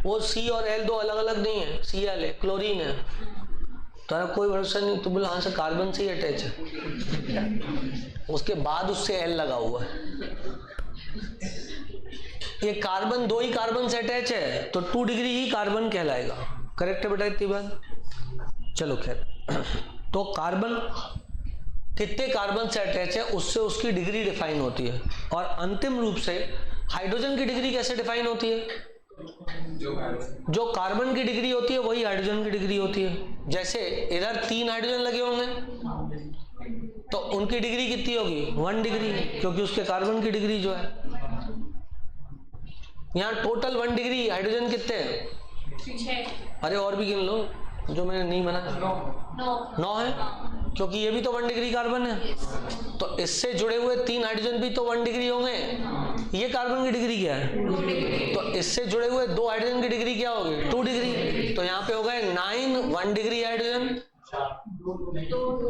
वो C और L दो अलग अलग नहीं है, Cl है, क्लोरीन है। तो कोई भरोसा नहीं, तो बोले हाँ से कार्बन से ही अटैच है, उसके बाद उससे L लगा हुआ है। ये कार्बन दो ही कार्बन से अटैच है तो 2 डिग्री ही कार्बन कहलाएगा। करेक्ट है बेटा इतनी बात? चलो खैर, तो कार्बन कितने कार्बन से अटैच है उससे उसकी डिग्री डिफाइन होती है। और अंतिम रूप से हाइड्रोजन की डिग्री कैसे डिफाइन होती है? जो कार्बन की डिग्री होती है वही हाइड्रोजन की डिग्री होती है। जैसे इधर 3 हाइड्रोजन लगे होंगे तो उनकी डिग्री कितनी होगी? 1 डिग्री, क्योंकि उसके कार्बन की डिग्री जो है। यहाँ टोटल 1 डिग्री, हाइड्रोजन कितने हैं? अरे और भी गिन लो जो मैंने नहीं बनाया। 9 है, क्योंकि ये भी तो 1 डिग्री कार्बन है, तो इससे जुड़े हुए 3 हाइड्रोजन भी तो 1 डिग्री होंगे। ये कार्बन की डिग्री क्या है? तो इससे जुड़े हुए 2 हाइड्रोजन की डिग्री क्या होगी? 2 डिग्री। तो यहाँ पे हो गए 9 1 डिग्री हाइड्रोजन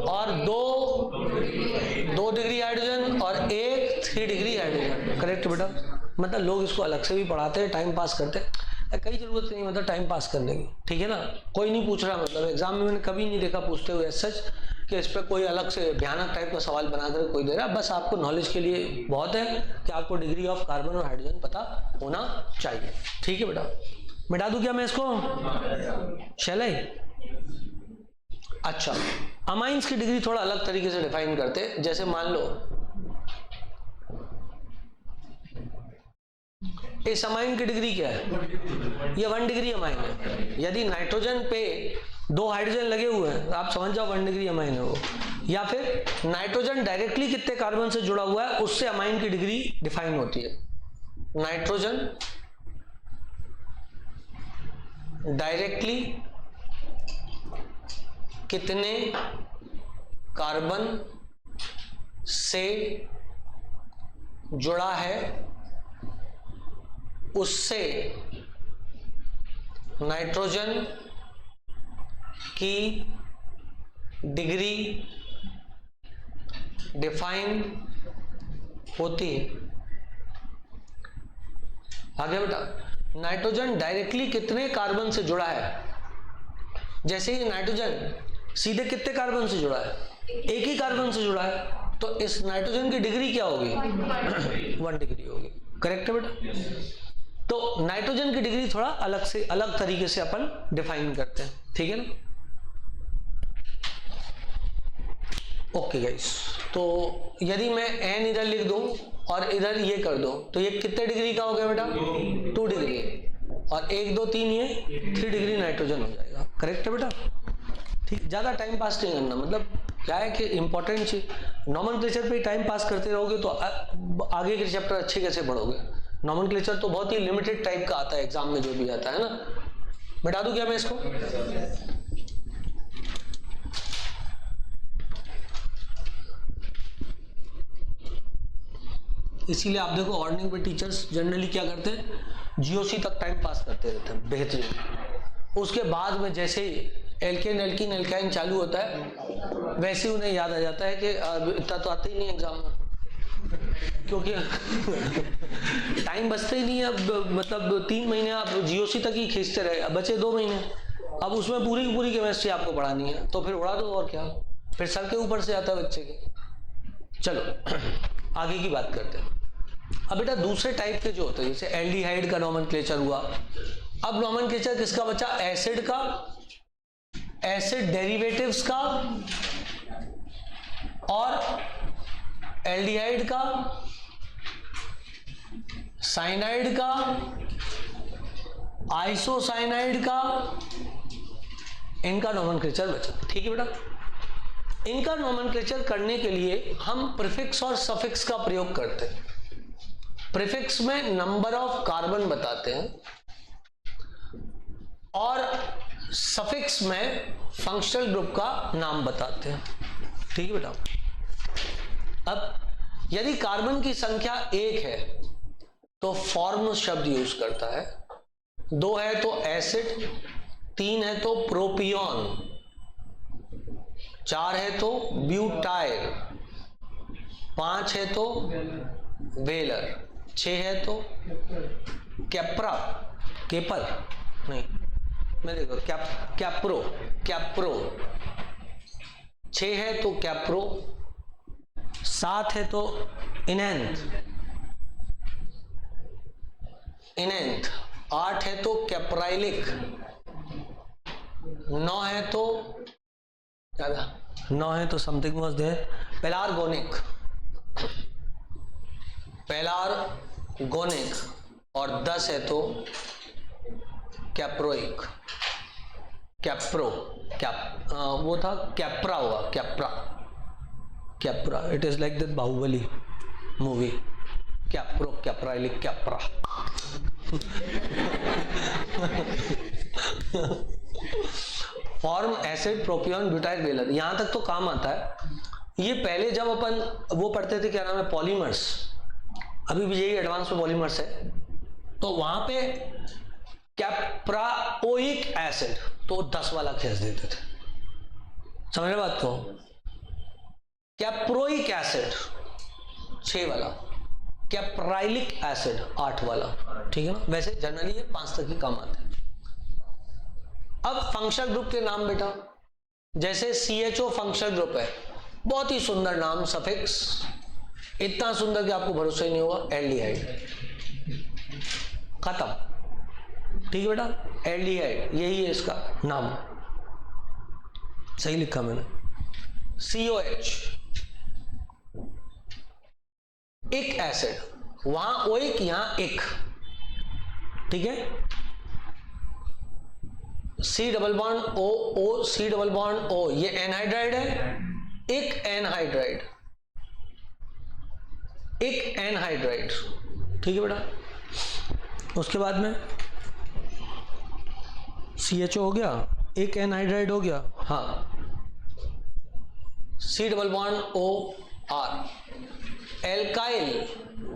और 2 डिग्री हाइड्रोजन और 1 3 डिग्री हाइड्रोजन। करेक्ट बेटा? मतलब लोग इसको अलग से भी पढ़ाते हैं, टाइम पास करते हैं, कई जरूरत नहीं, मतलब टाइम पास करने की। ठीक है ना, कोई नहीं पूछ रहा, मतलब एग्जाम में मैंने कभी नहीं देखा पूछते हुए सच कि इस पर कोई अलग से भयानक टाइप का सवाल बनाकर कोई दे रहा। बस आपको नॉलेज के लिए बहुत है कि आपको डिग्री ऑफ कार्बन और हाइड्रोजन पता होना चाहिए। ठीक है बेटा, मिटा दूं क्या मैं इसको? शैलय, अच्छा, अमाइंस की डिग्री थोड़ा अलग तरीके से डिफाइन करते। जैसे मान लो इस अमाइन की डिग्री क्या है? ये 1 डिग्री अमाइन है। यदि नाइट्रोजन पे 2 हाइड्रोजन लगे हुए हैं आप समझ जाओ 1 डिग्री अमाइन है वो। या फिर नाइट्रोजन डायरेक्टली कितने कार्बन से जुड़ा हुआ है उससे अमाइन की डिग्री डिफाइन होती है। नाइट्रोजन डायरेक्टली कितने कार्बन से जुड़ा है उससे नाइट्रोजन की डिग्री डिफाइन होती है। आगे बेटा, नाइट्रोजन डायरेक्टली कितने कार्बन से जुड़ा है? जैसे ही नाइट्रोजन सीधे कितने कार्बन से जुड़ा है? एक ही कार्बन से जुड़ा है, तो इस नाइट्रोजन की डिग्री क्या होगी? 1 डिग्री होगी। करेक्ट है बेटा? तो नाइट्रोजन की डिग्री थोड़ा अलग तरीके से अपन डिफाइन करते हैं। ठीक है ना? ओके गाइस, तो यदि मैं n इधर लिख दूं और इधर ये कर दूं तो ये कितने डिग्री का हो गया बेटा? 2 डिग्री, और 1 2 3 ये 3 डिग्री नाइट्रोजन हो जाएगा। करेक्ट है बेटा? ठीक, ज्यादा टाइम पास नहीं करना, मतलब क्या है कि इंपॉर्टेंट चीज नॉमेनक्लेचर पे टाइम पास करते रहोगे तो आगे के चैप्टर अच्छे कैसे पढ़ोगे। नॉमेनक्लेचर तो बहुत ही लिमिटेड टाइप का आता है एग्जाम में, जो भी आता है ना। मिटा दूं क्या मैं इसको? इसीलिए आप देखो ऑर्डनिंग पे टीचर्स जनरली क्या करते हैं, जीओसी तक टाइम पास करते रहते हैं, बेहतरीन। उसके बाद में जैसे ही एल्केन एल्कीन एल्काइन चालू होता है वैसे ही उन्हें याद आ जाता है कि इतना तो आता ही नहीं एग्जाम में, क्योंकि टाइम बचता ही नहीं है। अब मतलब 3 महीने आप जीओसी तक ही खींचते रहे, अब बचे 2 महीने, अब उसमें पूरी की पूरी केमिस्ट्री आपको पढ़ानी है, तो फिर उड़ा दो और क्या, फिर सर के ऊपर से आता है बच्चे के। चलो आगे की बात करते हैं। अब बेटा दूसरे टाइप के जो होते हैं, जैसे एल्डिहाइड का नॉमेनक्लेचर हुआ, अब नोमेनक्लेचर किसका बचा? एसिड का, एसिड डेरिवेटिव्स का और एल्डिहाइड का, साइनाइड का, आइसोसाइनाइड का, इनका नोमेनक्लेचर बचा। ठीक है बेटा, इनका नोमेनक्लेचर करने के लिए हम प्रीफिक्स और सफिक्स का प्रयोग करते हैं। प्रीफिक्स में नंबर ऑफ कार्बन बताते हैं और सफिक्स में फंक्शनल ग्रुप का नाम बताते हैं। ठीक है बेटा, अब यदि कार्बन की संख्या 1 है तो फॉर्म शब्द यूज करता है, 2 है तो एसिड, 3 है तो प्रोपियोन, 4 है तो ब्यूटाइल, 5 है तो वेलर, 6 है तो कैप्रा, केपर नहीं, मैं देखो कैप्रो, कैप्रो, 6 है तो कैप्रो, 7 है तो इनेंथ, 8 है तो कैप्राइलिक, 9 है तो क्या था, 9 है तो समथिंग वाज देयर, पेलार्गोनिक, और 10 है तो कैप्रोइक, वो था कैप्रा हुआ, capra, it is like that Baahubali movie, capro, caprylic, capra. Form acid, propion, butyl, valer, यहां तक तो काम आता है। ये पहले जब अपन वो पढ़ते थे, क्या नाम है, पॉलीमर्स, अभी भी यही एडवांस में पॉलीमर्स है, तो वहां पे कैप्राओइक एसिड तो 10 वाला खींच देते थे, समझ रहे बात को? कैप्रोइक एसिड 6 वाला, कैप्राइलिक एसिड 8 वाला। ठीक है ना, वैसे जनरली ये 5 तक ही काम आते हैं। अब फंक्शनल ग्रुप के नाम बेटा, जैसे CHO फंक्शनल ग्रुप है, बहुत ही सुंदर नाम, सफिक्स इतना सुंदर कि आपको भरोसा ही नहीं होगा, एल्डिहाइड, खत्म। ठीक है बेटा, एल्डिहाइड यही है इसका नाम, सही लिखा मैंने। COH एक एसिड, वहां ओइक, यहां एक, ठीक है। C double bond O, O, C double bond O, ये एनहाइड्राइड है, एक एनहाइड्राइड, एक एनहाइड्राइड। ठीक है बेटा, उसके बाद में CHO हो गया, एक एनहाइड्राइड हो गया, हाँ, C double bond O R, alkyl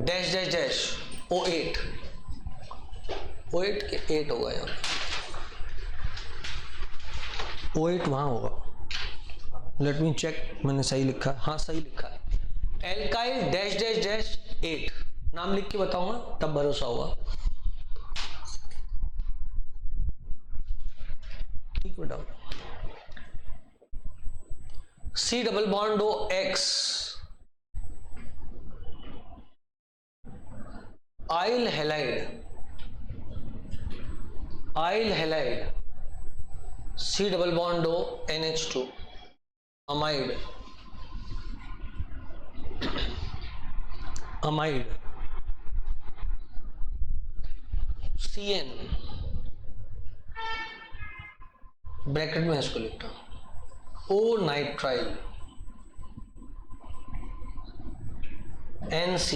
dash dash dash O8, O8 के 8 होगा यहाँ, O8 वहां होगा, लेट मी चेक, मैंने सही लिखा है, हाँ सही लिखा है, एल्काइल डैश डैश डैश 8, नाम लिख के बताऊंगा तब भरोसा होगा। ठीक बेटा, C double bond O X, oyl halide, oyl halide, C double bond O NH2, amide, amide, CN, bracket में इसको लिखता हूं, O nitrile, NC,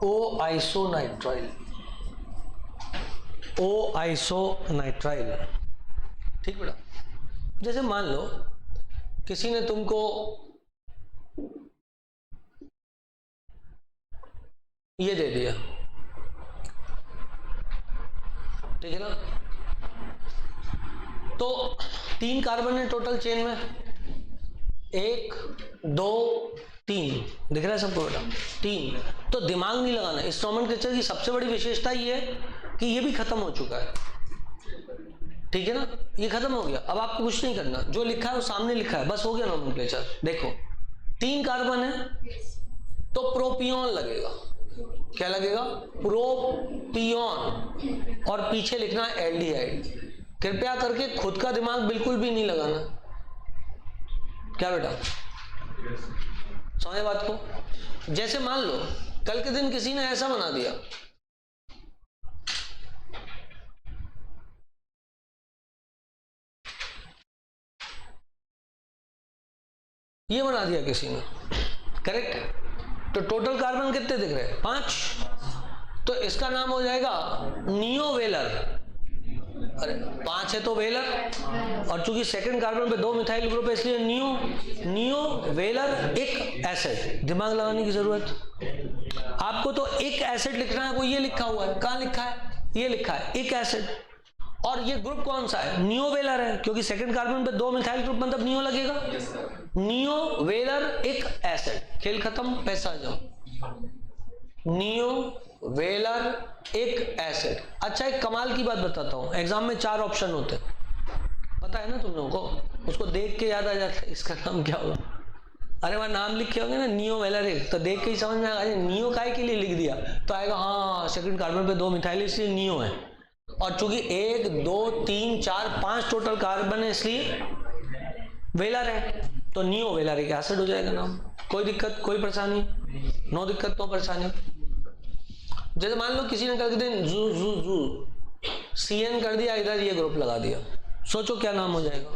O isonitrile, O isonitrile. ठीक बेटा, जैसे मान लो किसी ने तुमको ये दे दिया, ठीक है ना, तो 3 कार्बन है टोटल चेन में, 1 2 3, दिख रहा है सबको बेटा, 3, तो दिमाग नहीं लगाना। इस नोमेनक्लेचर की सबसे बड़ी विशेषता ये है कि ये भी खत्म हो चुका है, ठीक है ना, ये खत्म हो गया, अब आपको कुछ नहीं करना, जो लिखा है वो सामने लिखा है, बस हो गया नोमेनक्लेचर। देखो 3 कार्बन है तो प्रोपियोन लगेगा, क्या लगेगा? प्रोपियोन, और पीछे लिखना एल्डिहाइड। कृपया करके खुद का दिमाग बिल्कुल भी नहीं लगाना। क्या बेटा, समझे बात को? जैसे मान लो कल के दिन किसी ने ऐसा बना दिया, ये बना दिया किसी ने, करेक्ट? तो टोटल कार्बन कितने दिख रहे हैं? 5। तो इसका नाम हो जाएगा नियोवेलर। अरे 5 है तो वेलर, और चूंकि सेकंड कार्बन पे 2 मिथाइल ग्रुप है इसलिए नियोवेलर एक एसिड। दिमाग लगाने की जरूरत, आपको तो एक एसिड लिखना है, वो ये लिखा हुआ है। कहाँ लिखा है? ये लिखा है एक एसिड, और ये ग्रुप कौन सा है? नियोवेलर है, क्योंकि सेकंड कार्बन पे 2 मिथाइल ग्रुप मतलब नियो लगेगा। नियोवेलर एक एसिड, खेल खत्म, पैसा जाओ। नियोवेलर एक एसिड। अच्छा, एक कमाल की बात बताता हूं, एग्जाम में 4 ऑप्शन होते हैं, पता है ना तुम लोगों को? उसको देख के याद आ जाता है इसका नाम क्या होगा। अरे वहां नाम लिखे होंगे ना नियोवेलर एक, तो देख के ही समझ में आएगा नियो काय के लिए लिख दिया, तो आएगा हाँ सेकंड कार्बन पे 2 मिथाइल इसलिए नियो है, और चूंकि 1 2 3 4 5 टोटल कार्बन है इसलिए वेलर है, तो नियोवेलर एक एसिड हो जाएगा नाम। कोई दिक्कत, कोई परेशानी? नो दिक्कत, नो परेशानी। जैसे मान लो किसी ने कर दिन जू जू जू CN कर दिया, इधर ये ग्रुप लगा दिया, सोचो क्या नाम हो जाएगा?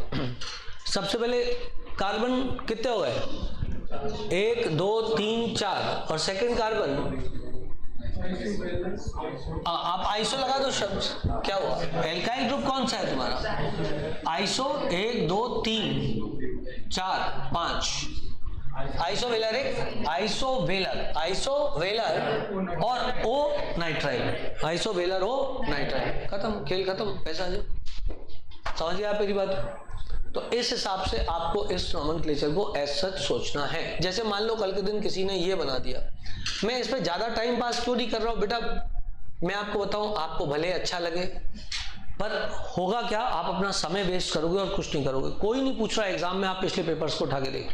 सबसे पहले कार्बन कितने हो गए? 1 2 3 4, और सेकंड कार्बन आप आइसो लगा दो शब्द, क्या हुआ? एल्काइल ग्रुप कौन सा है तुम्हारा? आइसो 1 2 3 4 5, आइसोवेलर एक, आइसोवेलर और ओ नाइट्राइल, आइसोवेलर ओ नाइट्राइल, खत्म, खेल खत्म, पैसा जो। समझिए आप मेरी बात? तो इस हिसाब से आपको इस नोमेनक्लेचर को एज सच सोचना है। जैसे मान लो कल के दिन किसी ने ये बना दिया, मैं इस पे ज्यादा टाइम पास क्यों नहीं कर रहा हूं बेटा, मैं आपको बताऊं, आपको भले अच्छा लगे पर होगा क्या, आप अपना समय वेस्ट करोगे और कुछ नहीं करोगे। कोई नहीं पूछ रहा एग्जाम में आप पिछले पेपर्स को उठा के देखो,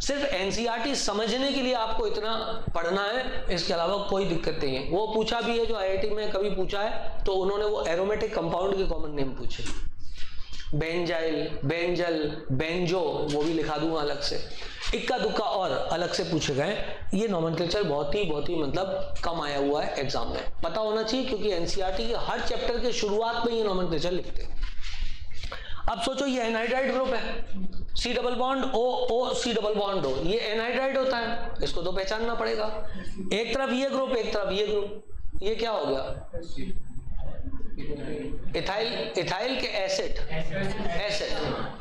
सिर्फ एनसीईआरटी समझने के लिए आपको इतना पढ़ना है, इसके अलावा कोई दिक्कत नहीं है। वो पूछा भी है जो आईआईटी में कभी पूछा है, तो उन्होंने वो एरोमेटिक कंपाउंड के कॉमन नेम पूछे, बेंजाइल, बेंजल, बेंजो, वो भी लिखा दूंगा अलग से, इक्का दुक्का और अलग से पूछे गए। ये नोमेनक्लेचर बहुत ही मतलब कम आया हुआ है एग्जाम में, पता होना चाहिए, क्योंकि एनसीईआरटी के हर चैप्टर के शुरुआत में ये नोमेनक्लेचर लिखते हैं। अब सोचो ये एनहाइड्राइड ग्रुप है, C double bond O O C double bond O, ये एनहाइड्राइड होता है, इसको तो पहचानना पड़ेगा। एक तरफ ये ग्रुप, एक तरफ ये ग्रुप, ये क्या हो गया? इथाइल के एसिड,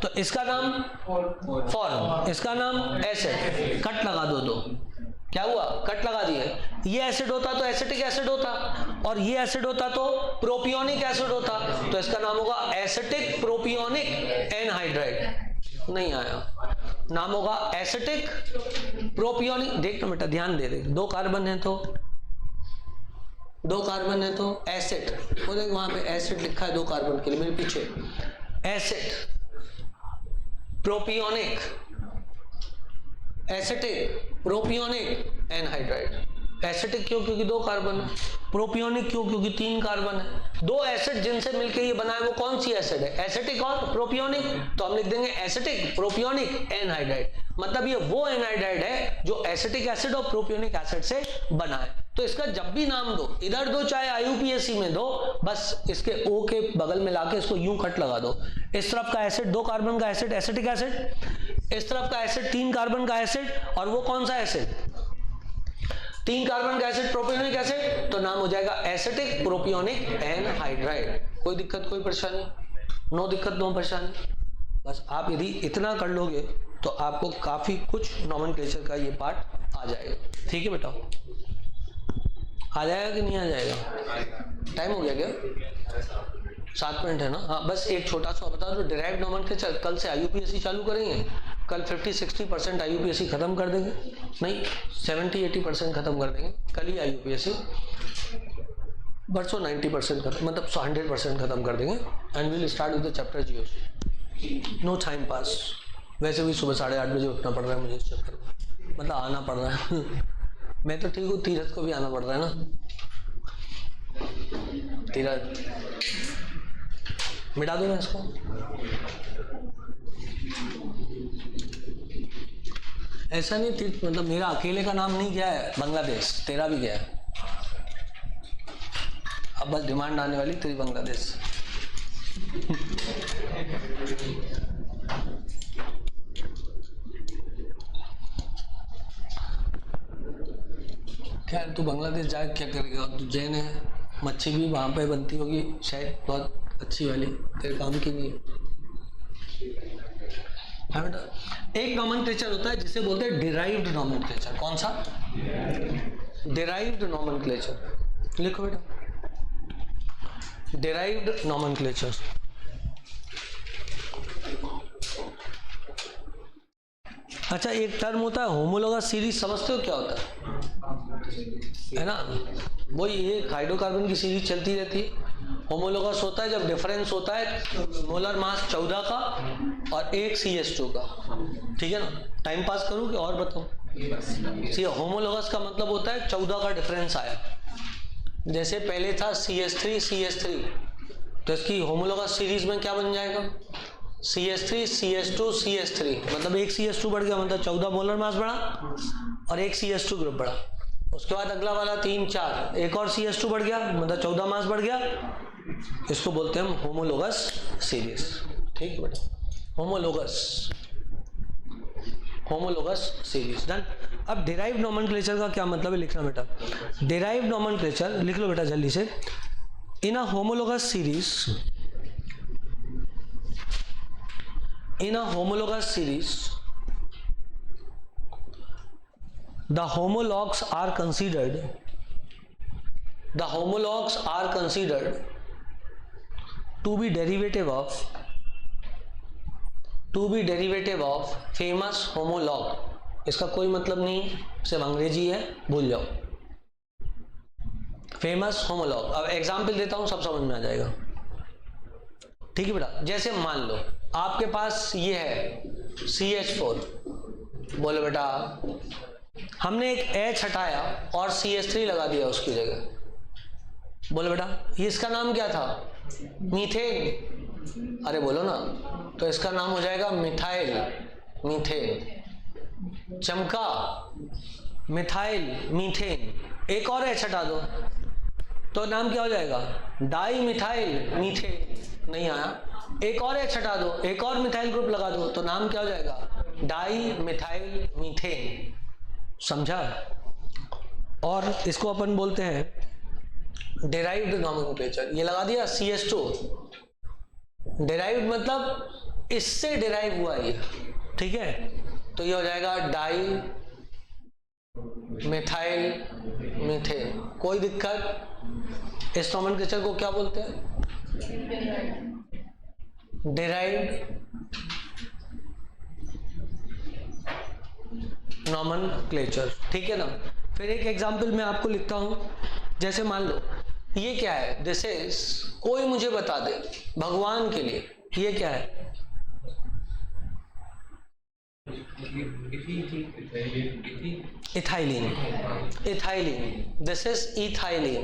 तो इसका नाम फॉर्म, इसका नाम एसिड, कट लगा दो, क्या हुआ? कट लगा दिए। ये एसिड होता तो एसिटिक एसिड होता, और ये एसिड होता तो प्रोपियोनिक एसिड होता, तो इसका नाम होगा एसिटिक प्रोपियोनिक एनहाइड्राइड। नहीं आया, नाम होगा एसिटिक प्रोपियोनिक। देखना बेटा, ध्यान दे, 2 कार्बन है तो 2 कार्बन है तो एसिड, वो देख वहां पे एसिड लिखा है 2 कार्बन के लिए, मेरे पीछे acid propionic, acetic propionic anhydride. Acetic क्यों? क्योंकि 2 कार्बन है। प्रोपियोनिक क्यों? क्योंकि 3 कार्बन है। 2 एसिड जिनसे मिलकर ये बना है वो कौन सी एसिड है? एसिटिक और प्रोपियोनिक, तो हम लिख देंगे एसिटिक प्रोपियोनिक एनहाइड्राइड। मतलब ये वो एनहाइड्राइड है जो एसिटिक एसिड और प्रोपियोनिक एसिड से बना है। तो इसका जब भी नाम दो, इधर दो चाहे आईयूपीएससी में दो, बस इसके O के बगल में लाके इसको यूं कट लगा दो। इस तरफ का एसिड 2 कार्बन का एसिड एसिटिक एसिड, इस तरफ का एसिड 3 कार्बन का एसिड, और वो कौन सा एसिड? 3 कार्बन का एसिड प्रोपियोनिक एसिड, तो नाम हो जाएगा एसिटिक प्रोपियोनिक एनहाइड्राइड। कोई दिक्कत, कोई परेशानी? नो दिक्कत, नो परेशानी। बस आप यदि इतना कर लोगे तो आपको काफी कुछ नोमेनक्लेचर का ये पार्ट आ जाएगा। ठीक है बेटा, आ जाएगा कि नहीं आ जाएगा? टाइम हो गया क्या? 7 मिनट है ना? हाँ, बस एक छोटा सा बता दो, डायरेक्ट नोमेनक्लेचर कल से आईयूपीएससी चालू करेंगे। कल 50-60% आईयूपीएससी खत्म कर देंगे, नहीं 70-80% खत्म कर देंगे कल ही आईयूपीएससी। परसों 90% खत्म, मतलब 100% खत्म कर देंगे। And will start with the chapter GOC. No time pass, वैसे भी सुबह 8:30 बजे उठना पड़ रहा है मुझे इस चक्कर में, मतलब आना पड़ रहा है। मैं तो ठीक हूँ, तीरथ को भी आना पड़ रहा है ना। तीरथ मिटा दूँ मैं इसको। ऐसा नहीं तीर्थ, मतलब मेरा अकेले का नाम नहीं गया है बांग्लादेश, तेरा भी गया है। अब बस डिमांड आने वाली तेरी बांग्लादेश। खैर तू बांग्लादेश जाए क्या करेगा, तू जैन है, मच्छी भी वहाँ पे बनती होगी शायद बहुत अच्छी वाली, तेरे काम की नहीं है। हाँ बेटा, एक नॉमेनक्लेचर होता है जिसे बोलते हैं डिराइव्ड नॉमेनक्लेचर। कौन सा? Derived nomenclature. लिखो बेटा, डिराइव्ड नॉमेनक्लेचर। अच्छा, एक टर्म होता है होमोलोगस सीरीज, समझते हो क्या होता है ना? वही ये हाइड्रोकार्बन की सीरीज चलती रहती है। होमोलोगस होता है जब डिफरेंस होता है मोलर मास 14 का और 1 CH2 का, ठीक है ना? टाइम पास करूँ कि और बताऊँ? होमोलोगस का मतलब होता है 14 का डिफरेंस आया। जैसे पहले था CH3 तो इसकी होमोलोगस सीरीज में क्या बन जाएगा? CH3 CH2 CH3, मतलब 1 CH2 बढ़ गया, मतलब 14 मोलर मास बढ़ा और 1 CH2 ग्रुप बढ़ा। उसके बाद अगला वाला 3 4, एक और CH2 बढ़ गया, मतलब 14 मास बढ़ गया। इसको बोलते हैं हम होमोलोगस सीरीज। ठीक है बेटा, होमोलोगस सीरीज डन। अब डिराइव्ड नॉमेनक्लेचर का क्या मतलब है लिखना बेटा। डिराइव्ड नॉमेनक्लेचर लिख लो बेटा जल्दी से। In a homologous series, the homologues are considered to be derivative of famous homologue। इसका कोई मतलब नहीं, सिर्फ अंग्रेजी है, भूल जाओ। फेमस होमोलॉग, अब एग्जाम्पल देता हूं, सब समझ में आ जाएगा। ठीक है बेटा, जैसे मान लो आपके पास ये है CH4, बोलो बेटा, हमने एक H हटाया और CH3 लगा दिया उसकी जगह, बोलो बेटा, ये इसका नाम क्या था? मीथेन। अरे बोलो ना, तो इसका नाम हो जाएगा मिथाइल, मीथेन। चमका, मिथाइल मीथेन। एक और H हटा दो तो नाम क्या हो जाएगा? Di methyl methane. नहीं आया। एक और H हटा दो, एक और मिथाइल ग्रुप लगा दो तो नाम क्या हो जाएगा? Di methyl methane. समझा? और इसको अपन बोलते हैं डिराइव्ड नॉमेनक्लेचर। ये लगा दिया CH2, डिराइव्ड मतलब इससे डिराइव हुआ ये, ठीक है? तो ये हो जाएगा डाई मिथाइल मीथेन। कोई दिक्कत? इस नॉमेनक्लेचर को क्या बोलते हैं? Derived nomenclature. ठीक है ना? फिर एक एग्जांपल मैं आपको लिखता हूं, जैसे मान लो ये क्या है? दिस इज, कोई मुझे बता दे भगवान के लिए ये क्या है? Ethylene. Ethylene, this is ethylene,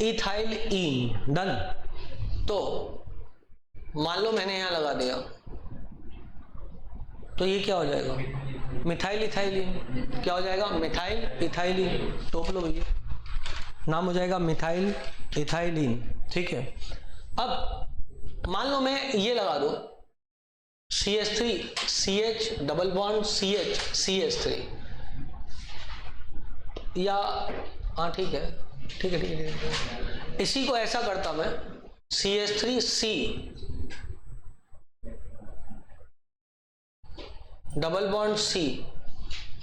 ethylene. Done. तो मान लो मैंने यहां लगा दिया तो ये क्या हो जाएगा? Methyl ethylene. क्या हो जाएगा? Methyl ethylene. टोप लो भैया, नाम हो जाएगा मिथाइल इथाइलिन। ठीक है? अब मान लो मैं ये लगा दो CH3 CH double bond CH CH3, या हाँ ठीक है, ठीक है ठीक है ठीक है। इसी को ऐसा करता मैं CH3C डबल बॉन्ड C,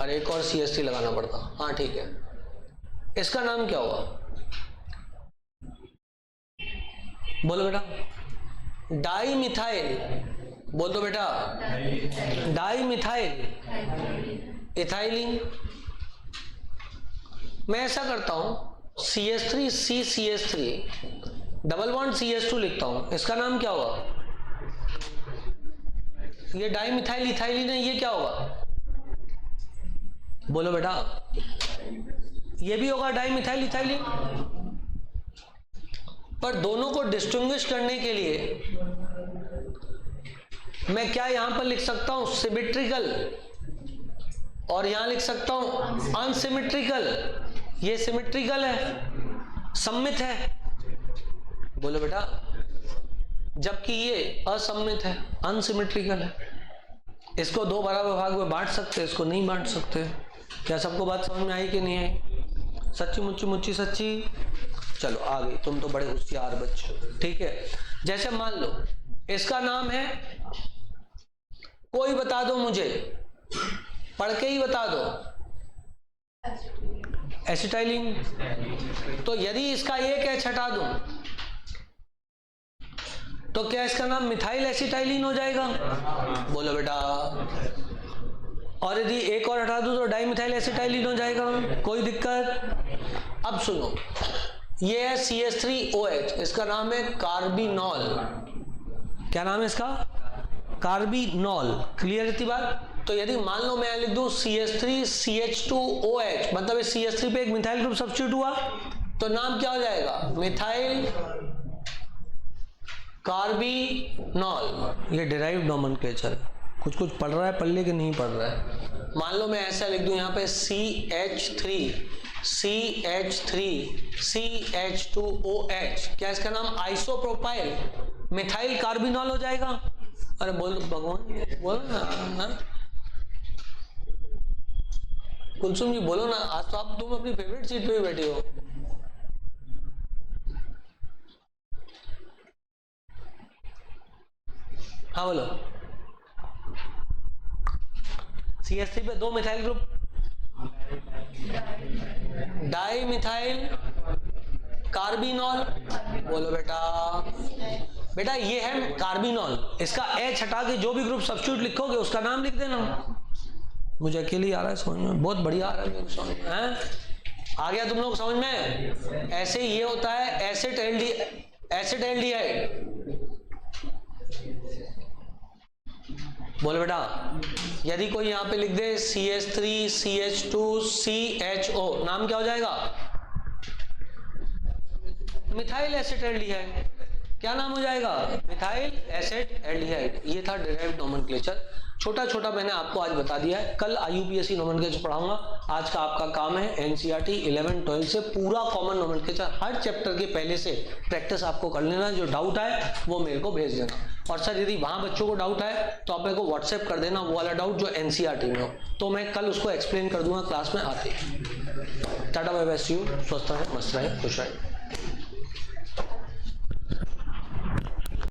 और एक और CH3 लगाना पड़ता। हाँ ठीक है, इसका नाम क्या हुआ? बोलो बेटा। Di methyl. बोल दो बेटा। Di methyl ethylene. मैं ऐसा करता हूं CH3C CH3 double bond CH2 लिखता हूं, इसका नाम क्या हुआ? ये डाई मिथाइल इथाइलिन है, ये क्या होगा? बोलो बेटा, ये भी होगा डाइमिथाइल इथाइलिन। पर दोनों को डिस्टिंग्विश करने के लिए मैं क्या यहां पर लिख सकता हूं, सिमेट्रिकल, और यहां लिख सकता हूं अनसिमेट्रिकल। ये सिमेट्रिकल है, सममित है, बोलो बेटा, जबकि ये असममित है, अनसिमेट्रिकल है। इसको दो बराबर भाग में बांट सकते, इसको नहीं बांट सकते। क्या सबको बात समझ में आई कि नहीं आई? सच्ची मुच्ची मुच्ची सच्ची। चलो आगे, तुम तो बड़े होशियार बच्चे हो, ठीक है। जैसे मान लो इसका नाम है, कोई बता दो मुझे, पढ़ के ही बता दो, एसिटाइलिन। तो यदि इसका एक एच हटा दूं तो क्या इसका नाम मिथाइल एसिटाइलिन हो जाएगा? बोलो बेटा। और यदि एक और हटा दूं तो डाइमिथाइल एसिटाइलिन हो जाएगा, कोई दिक्कत? अब सुनो, ये है CH3OH, इसका नाम है कार्बिनॉल। क्या नाम है इसका? कार्बिनॉल। क्लियर थी बात? तो यदि मान लो मैं लिख दूं CH3CH2OH, मतलब इस CH3 पे एक मिथाइल ग्रुप सब्स्टिट्यूट हुआ, तो नाम क्या हो जाएगा? Methyl carbinol. ये डिराइव्ड नोमेनक्लेचर है, कुछ कुछ पढ़ रहा है, पढ़ ले कि नहीं पढ़ रहा है। मान लो मैं ऐसा लिख दूं यहाँ पे CH3CH2OH, क्या इसका नाम आइसोप्रोपाइल मिथाइल कार्बिनॉल हो जाएगा? अरे बोल भगवान, बोलो ना कुलसुम जी, बोलो ना, आज तो आप तुम अपनी फेवरेट सीट पे ही बैठे हो। हाँ बोलो। CH3 पे दो methyl group, di methyl carbinol. बोलो बेटा, बेटा ये है कार्बिनॉल, इसका H हटा के जो भी ग्रुप सब्स्टिट्यूट लिखोगे उसका नाम लिख देना। मुझे अकेले आ रहा है समझ में, बहुत बढ़िया आ रहा है मेरे समझ में, हैं? आ गया तुम लोग समझ में? ऐसे ये होता है एसिड एल्डिहाइड। बोलो बेटा, यदि कोई यहां पे लिख दे CH3CH2CHO, नाम क्या हो जाएगा? Methyl acid aldehyde. क्या नाम हो जाएगा? Methyl acid aldehyde. ये था डिराइव्ड नोमेनक्लेचर, छोटा छोटा मैंने आपको आज बता दिया है। कल IUPAC नोमेनक्लेचर पढ़ाऊंगा। आज का आपका काम है NCERT 11 12 से पूरा कॉमन नोमेनक्लेचर, हर चैप्टर के पहले से प्रैक्टिस आपको कर लेना। जो डाउट आए वो मेरे को भेज देना, और सर यदि वहां बच्चों को डाउट आए तो आप मेरे को व्हाट्सएप कर देना वो वाला डाउट जो NCERT में हो, तो मैं कल उसको एक्सप्लेन कर दूंगा क्लास में आते। Tata bye bye, see you. स्वस्थ रहे, मस्त रहे, खुश रहे।